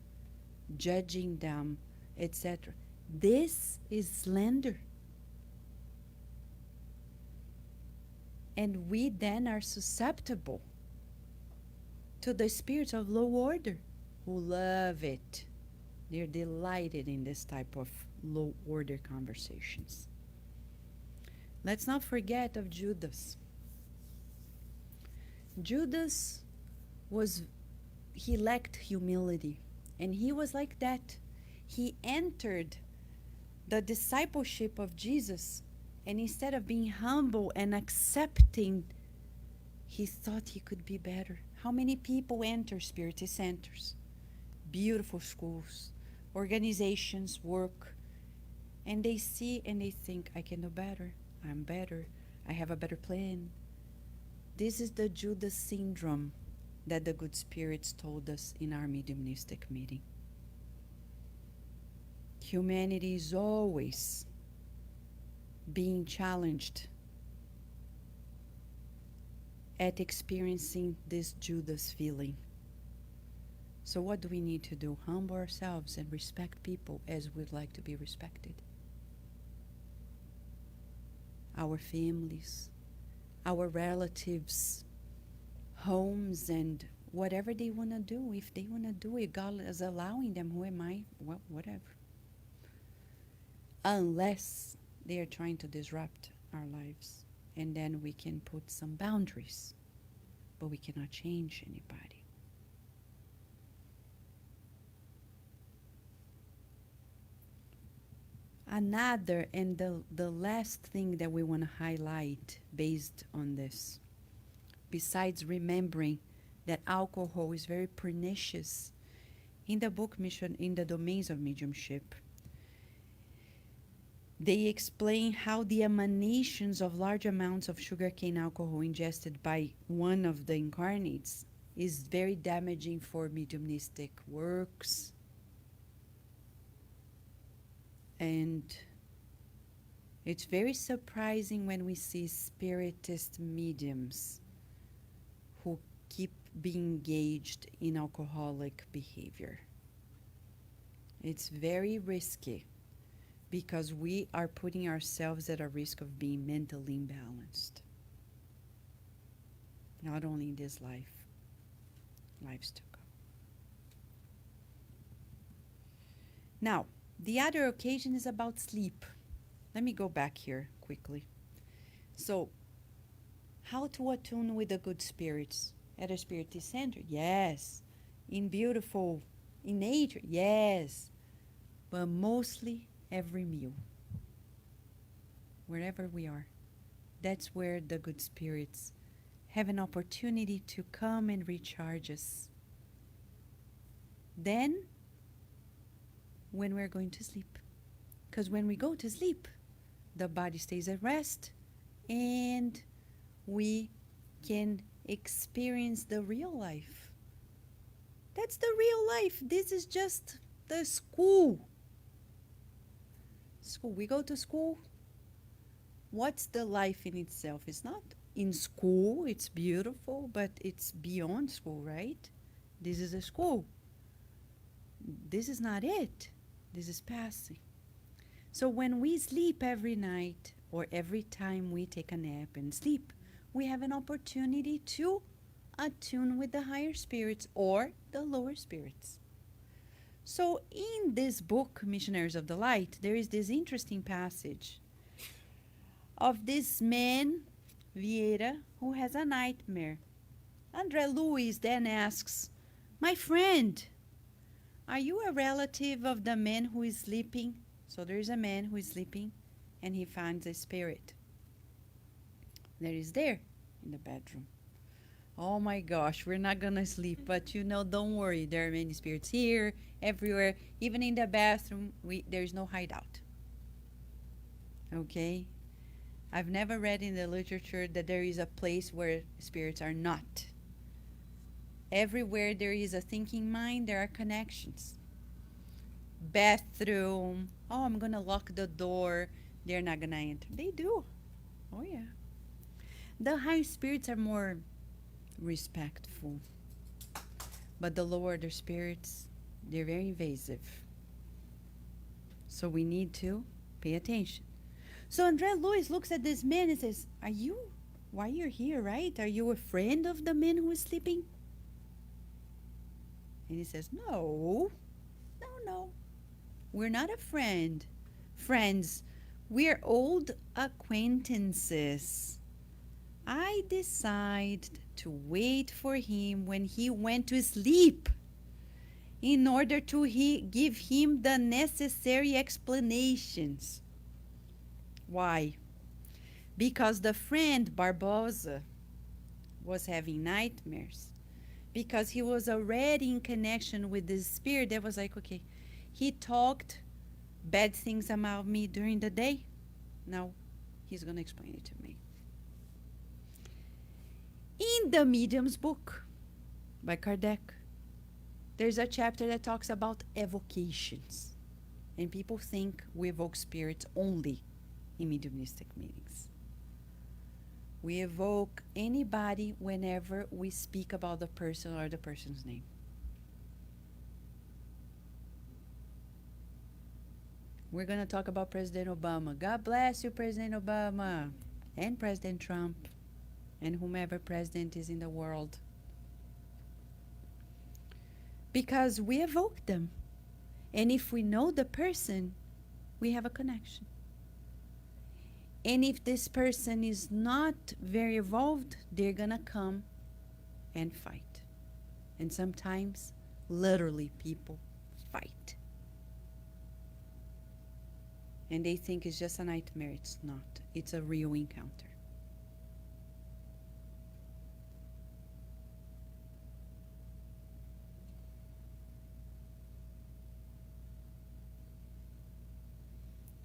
judging them, etc. This is slander. And we then are susceptible to the spirits of low order who love it. They're delighted in this type of low order conversations. Let's not forget of Judas. Judas he lacked humility, and he was like that. He entered the discipleship of Jesus, and instead of being humble and accepting, he thought he could be better. How many people enter spiritist centers, beautiful schools, organizations, work, and they see and they think, I can do better, I'm better, I have a better plan. This is the Judas syndrome that the good spirits told us in our mediumistic meeting. Humanity is always being challenged at experiencing this Judas feeling. So what do we need to do? Humble ourselves and respect people as we'd like to be respected. Our families, our relatives, homes, and whatever they want to do. If they want to do it, God is allowing them. Who am I? Well, whatever. Unless they are trying to disrupt our lives. And then we can put some boundaries. But we cannot change anybody. Another, and the last thing that we want to highlight based on this, besides remembering that alcohol is very pernicious, in the book in the Domains of Mediumship, they explain how the emanations of large amounts of sugarcane alcohol ingested by one of the incarnates is very damaging for mediumistic works. And it's very surprising when we see spiritist mediums who keep being engaged in alcoholic behavior. It's very risky because we are putting ourselves at a risk of being mentally imbalanced. Not only in this life, lives to come. Now, the other occasion is about sleep. Let me go back here quickly. So, how to attune with the good spirits at a spiritist center? Yes. In nature? Yes. But mostly every meal. Wherever we are. That's where the good spirits have an opportunity to come and recharge us. Then, when we're going to sleep. Because when we go to sleep, the body stays at rest and we can experience the real life. That's the real life. This is just the school. We go to school. What's the life in itself? It's not in school. It's beautiful, but it's beyond school, right? This is a school. This is not it. This is passing. So when we sleep every night or every time we take a nap and sleep, we have an opportunity to attune with the higher spirits or the lower spirits. So in this book, Missionaries of the Light, there is this interesting passage of this man, Vieira, who has a nightmare. André Luiz then asks, my friend, are you a relative of the man who is sleeping? So there is a man who is sleeping and he finds a spirit. that is there in the bedroom. Oh my gosh, we're not gonna sleep, but don't worry. There are many spirits here, everywhere, even in the bathroom. There's no hideout. Okay? I've never read in the literature that there is a place where spirits are not. Everywhere there is a thinking mind, there are connections. Bathroom. Oh, I'm gonna lock the door. They're not gonna enter. They do. Oh yeah. The higher spirits are more respectful, but the lower order spirits, they're very invasive. So we need to pay attention. So Andrea Lewis looks at this man and says, why you're here, right? Are you a friend of the man who is sleeping? And he says, no, no. We're not a friends. We're old acquaintances. I decided to wait for him when he went to sleep in order to give him the necessary explanations. Why? Because the friend Barbosa was having nightmares. Because he was already in connection with this spirit that was like, okay, he talked bad things about me during the day. Now he's going to explain it to me. In the Medium's book by Kardec, there's a chapter that talks about evocations. And people think we evoke spirits only in mediumistic meetings. We evoke anybody whenever we speak about the person or the person's name. We're going to talk about President Obama. God bless you, President Obama, and President Trump, and whomever president is in the world. Because we evoke them. And if we know the person, we have a connection. And if this person is not very evolved, they're going to come and fight. And sometimes, literally, people fight. And they think it's just a nightmare. It's not. It's a real encounter.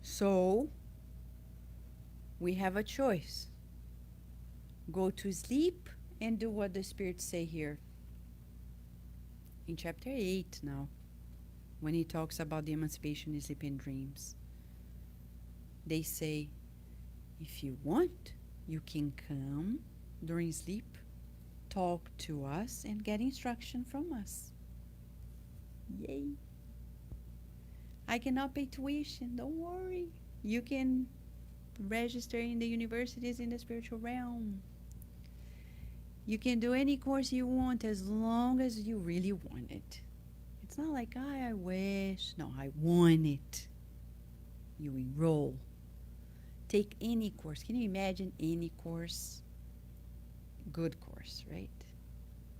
So, we have a choice. Go to sleep and do what the spirits say here. In chapter 8 now, when he talks about the emancipation in sleep and dreams, they say, if you want, you can come during sleep, talk to us, and get instruction from us. Yay! I cannot pay tuition, don't worry. You can register in the universities in the spiritual realm. You can do any course you want as long as you really want it. It's not like, I wish. No, I want it. You enroll. Take any course. Can you imagine any course? Good course, right?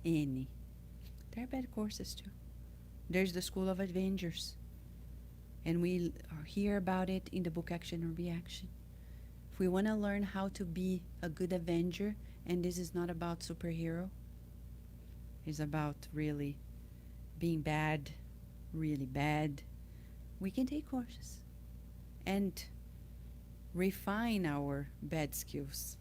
Any. There are bad courses too. There's the School of Avengers. And we hear about it in the book Action and Reaction. If we want to learn how to be a good Avenger, and this is not about superhero, it's about really being bad, really bad, we can take courses and refine our bad skills.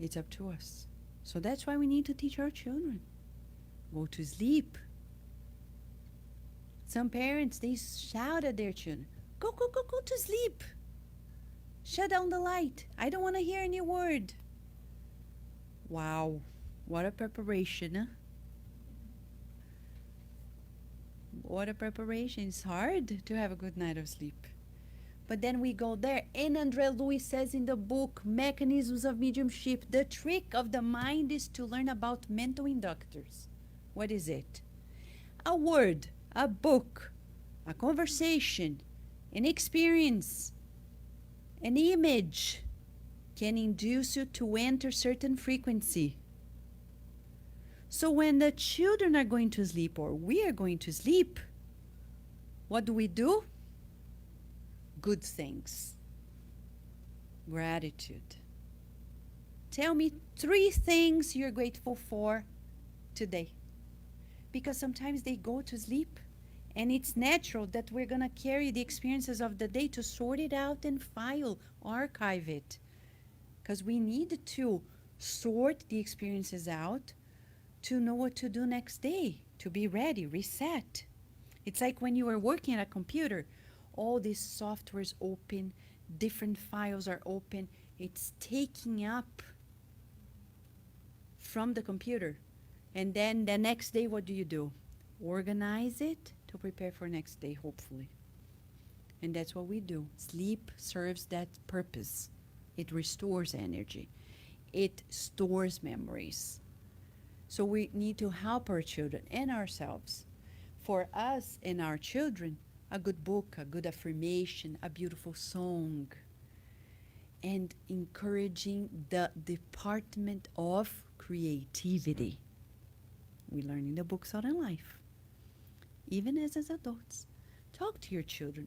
It's up to us. So that's why we need to teach our children. Go to sleep. Some parents, they shout at their children, go to sleep. Shut down the light. I don't want to hear any word. Wow, what a preparation, huh? What a preparation. It's hard to have a good night of sleep. But then we go there, and Andrea Lewis says in the book, Mechanisms of Mediumship, the trick of the mind is to learn about mental inductors. What is it? A word, a book, a conversation, an experience, an image can induce you to enter certain frequency. So when the children are going to sleep, or we are going to sleep, what do? Good things. Gratitude. Tell me 3 things you're grateful for today. Because sometimes they go to sleep, and it's natural that we're going to carry the experiences of the day to sort it out and file, archive it. Because we need to sort the experiences out to know what to do next day, to be ready, reset. It's like when you are working at a computer, all these softwares open, different files are open. It's taking up from the computer. And then the next day, what do? Organize it to prepare for next day, hopefully. And that's what we do. Sleep serves that purpose. It restores energy. It stores memories. So we need to help our children and ourselves. For us and our children, a good book, a good affirmation, a beautiful song, and encouraging the department of creativity. We learn in the books out in life. Even as adults, talk to your children.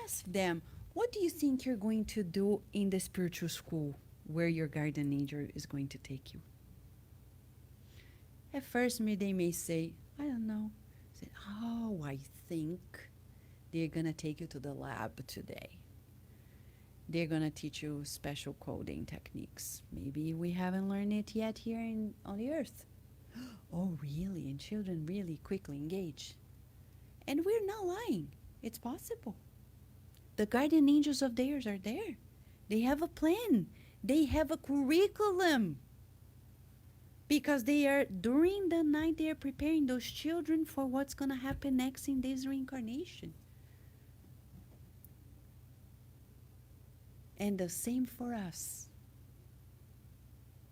Ask them, what do you think you're going to do in the spiritual school where your guardian angel is going to take you? At first, they may say, I don't know. Say, oh, I think they're going to take you to the lab today. They're going to teach you special coding techniques. Maybe we haven't learned it yet here on the earth. Oh, really? And children really quickly engage. And we're not lying. It's possible. The guardian angels of theirs are there. They have a plan. They have a curriculum. Because during the night, they are preparing those children for what's going to happen next in this reincarnation. And the same for us.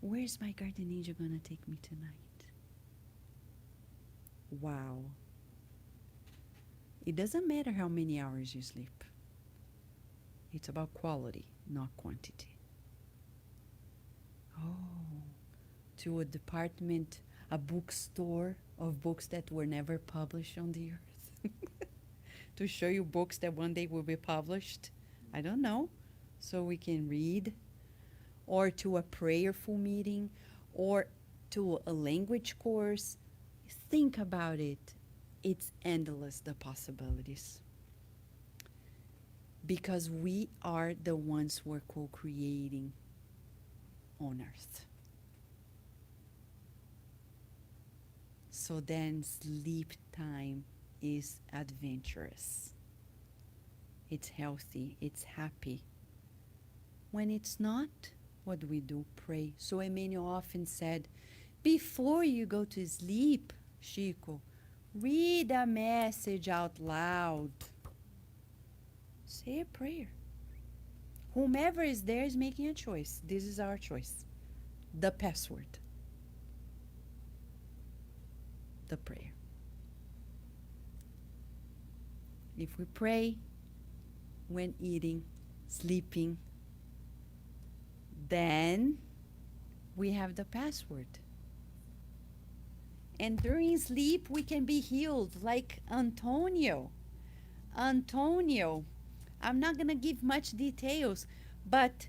Where's my guardian angel going to take me tonight? Wow. It doesn't matter how many hours you sleep. It's about quality, not quantity. Oh, to a department, a bookstore of books that were never published on the earth. To show you books that one day will be published. I don't know. So we can read. Or to a prayerful meeting. Or to a language course. Think about it. It's endless, the possibilities. Because we are the ones who are co-creating on earth. So then sleep time is adventurous. It's healthy. It's happy. When it's not, what do? Pray. So Emmanuel often said, before you go to sleep, Chico, read a message out loud. Say a prayer. Whomever is there is making a choice. This is our choice. The password. The prayer. If we pray when eating, sleeping, then we have the password. And during sleep, we can be healed like Antonio. Antonio, I'm not going to give much details, but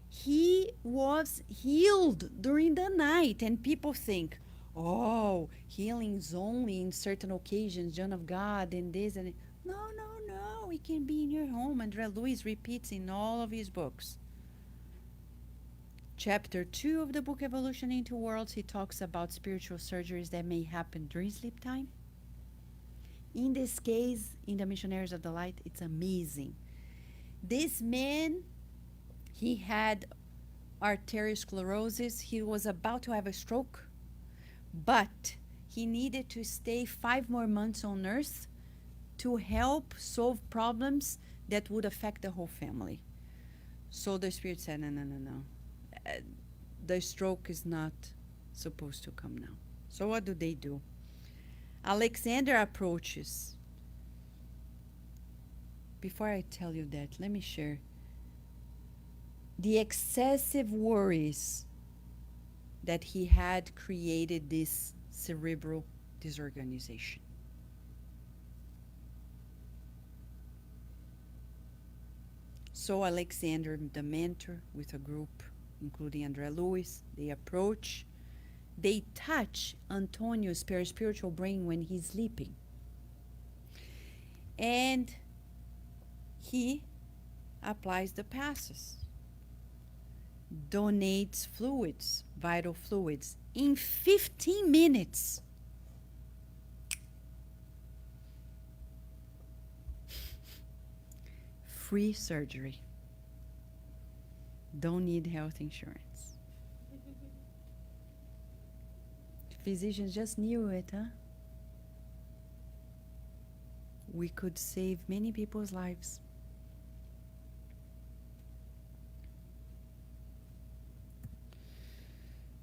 he was healed during the night. And people think, oh, healing's only in certain occasions, John of God, and this and that. No. It can be in your home. André Luiz repeats in all of his books. Chapter 2 of the book Evolution into Worlds, he talks about spiritual surgeries that may happen during sleep time. In this case, in the Missionaries of the Light, it's amazing. This man, he had arteriosclerosis. He was about to have a stroke, but he needed to stay 5 more months on earth to help solve problems that would affect the whole family. So the spirit said, no. The stroke is not supposed to come now. So what do? Alexander approaches. Before I tell you that, let me share. The excessive worries that he had created this cerebral disorganization. So Alexander, the mentor, with a group, including Andrea Lewis, they approach, they touch Antonio's spiritual brain when he's sleeping. And he applies the passes, donates fluids, vital fluids, in 15 minutes. Free surgery. Don't need health insurance. Physicians just knew it, huh? We could save many people's lives.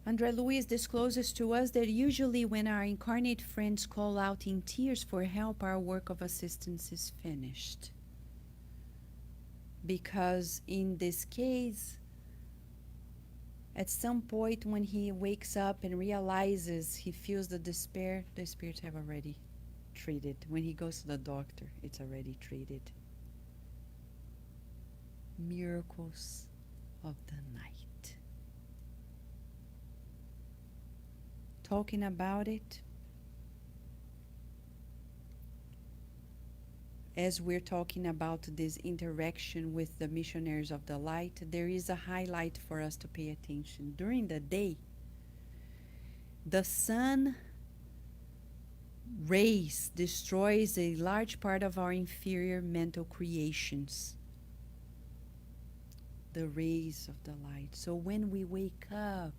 Andre Luis discloses to us that usually when our incarnate friends call out in tears for help, our work of assistance is finished. Because in this case, at some point when he wakes up and realizes he feels the despair, the spirits have already treated. When he goes to the doctor, it's already treated. Miracles of the night. Talking about it, as we're talking about this interaction with the missionaries of the light, there is a highlight for us to pay attention. During the day, the sun rays destroys a large part of our inferior mental creations. The rays of the light. So when we wake up,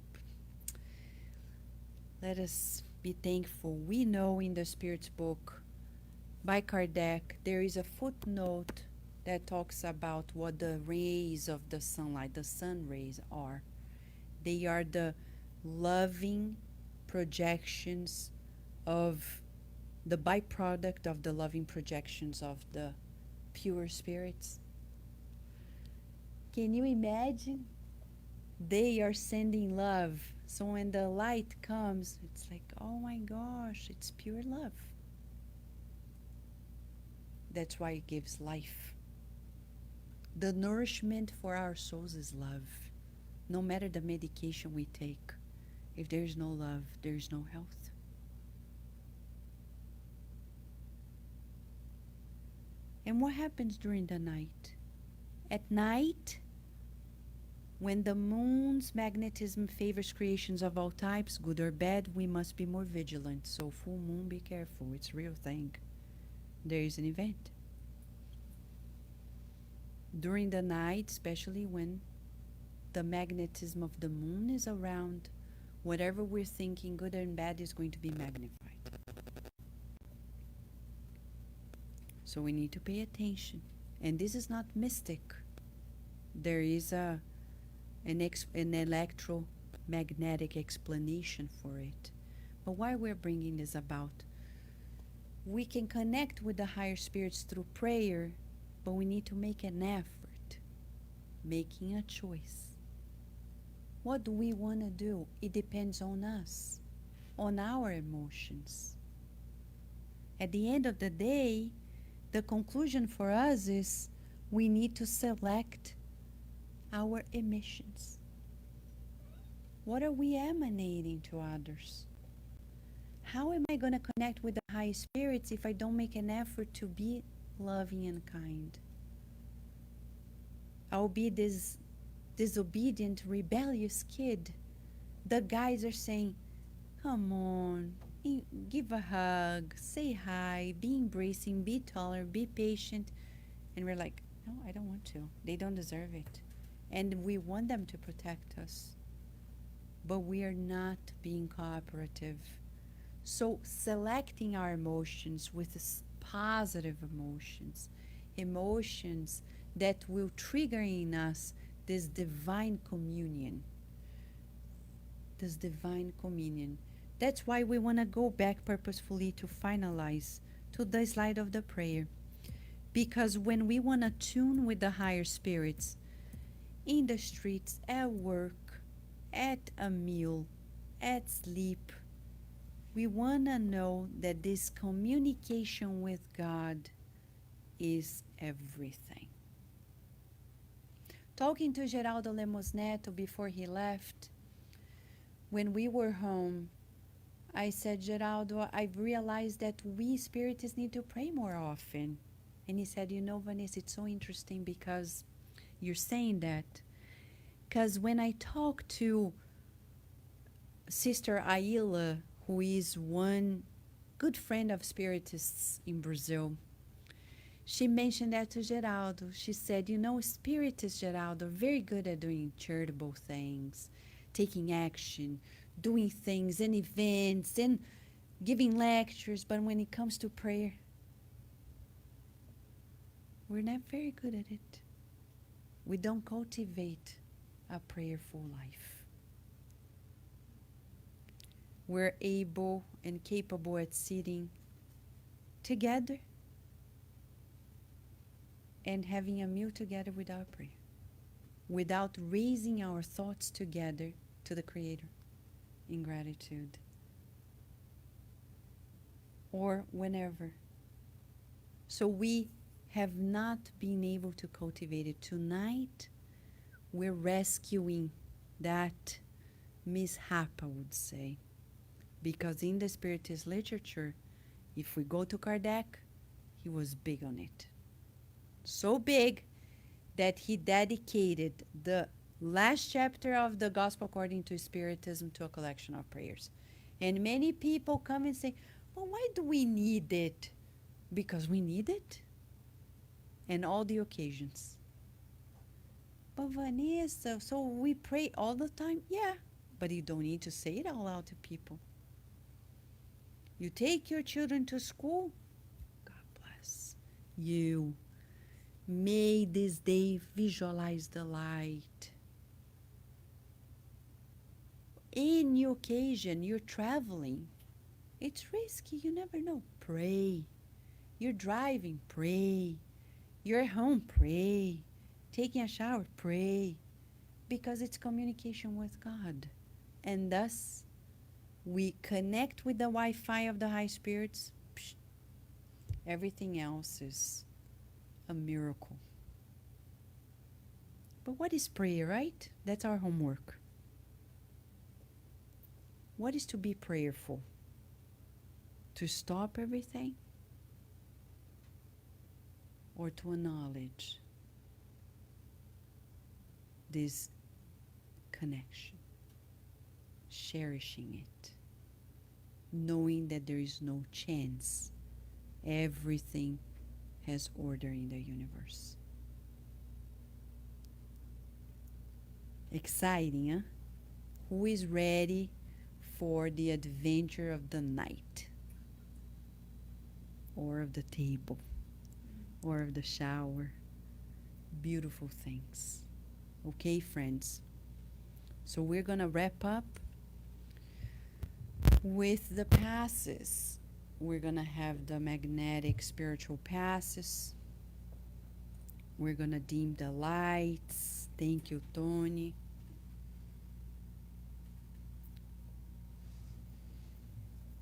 let us be thankful. We know in the Spirit's book by Kardec, there is a footnote that talks about what the rays of the sunlight, the sun rays, are. They are the loving projections of the byproduct of the loving projections of the pure spirits. Can you imagine? They are sending love. So when the light comes, it's like, oh my gosh, it's pure love. That's why it gives life. The nourishment for our souls is love. No matter the medication we take, if there's no love, there's no health. And what happens during the night? At night, when the moon's magnetism favors creations of all types, good or bad, we must be more vigilant. So full moon, be careful. It's a real thing. There is an event. During the night, especially when the magnetism of the moon is around, whatever we're thinking, good and bad, is going to be magnified. So we need to pay attention. And this is not mystic. There is an electromagnetic explanation for it. But why we're bringing this about? We can connect with the higher spirits through prayer, but we need to make an effort, making a choice. What do we want to do? It depends on us, on our emotions. At the end of the day, the conclusion for us is we need to select our emissions. What are we emanating to others? How am I going to connect with the high spirits if I don't make an effort to be loving and kind? I'll be this disobedient, rebellious kid. The guys are saying, come on, give a hug, say hi, be embracing, be tolerant, be patient. And we're like, no, I don't want to. They don't deserve it. And we want them to protect us. But we are not being cooperative. So selecting our emotions with positive emotions, emotions that will trigger in us this divine communion. This divine communion. That's why we want to go back purposefully to finalize to the slide of the prayer. Because when we want to tune with the higher spirits, in the streets, at work, at a meal, at sleep, we want to know that this communication with God is everything. Talking to Geraldo Lemos Neto before he left, when we were home, I said, Geraldo, I've realized that we spiritists need to pray more often. And he said, Vanessa, it's so interesting because you're saying that. Because when I talk to Sister Aila, who is one good friend of spiritists in Brazil, she mentioned that to Geraldo. She said, spiritists, Geraldo, are very good at doing charitable things, taking action, doing things and events and giving lectures. But when it comes to prayer, we're not very good at it. We don't cultivate a prayerful life. We're able and capable at sitting together and having a meal together without prayer, without raising our thoughts together to the Creator in gratitude, or whenever. So we have not been able to cultivate it. Tonight, we're rescuing that mishap, I would say, because in the Spiritist literature, if we go to Kardec, he was big on it. So big that he dedicated the last chapter of the Gospel According to Spiritism to a collection of prayers. And many people come and say, well, why do we need it? Because we need it. And all the occasions. But Vanessa, so we pray all the time? Yeah, but you don't need to say it out loud to people. You take your children to school? God bless you. May this day visualize the light. Any occasion, you're traveling. It's risky, you never know. Pray. You're driving, pray. You're at home, pray. Taking a shower, pray. Because it's communication with God. And thus, we connect with the Wi-Fi of the high spirits. Psh, everything else is a miracle. But what is prayer, right? That's our homework. What is to be prayerful? To stop everything? Or to acknowledge this connection, cherishing it, knowing that there is no chance. Everything has order in the universe. Exciting, huh? Who is ready for the adventure of the night? Or of the table? Or of the shower? Beautiful things. Okay, friends? So we're going to wrap up with the passes. We're going to have the magnetic spiritual passes. We're going to dim the lights. Thank you, Tony.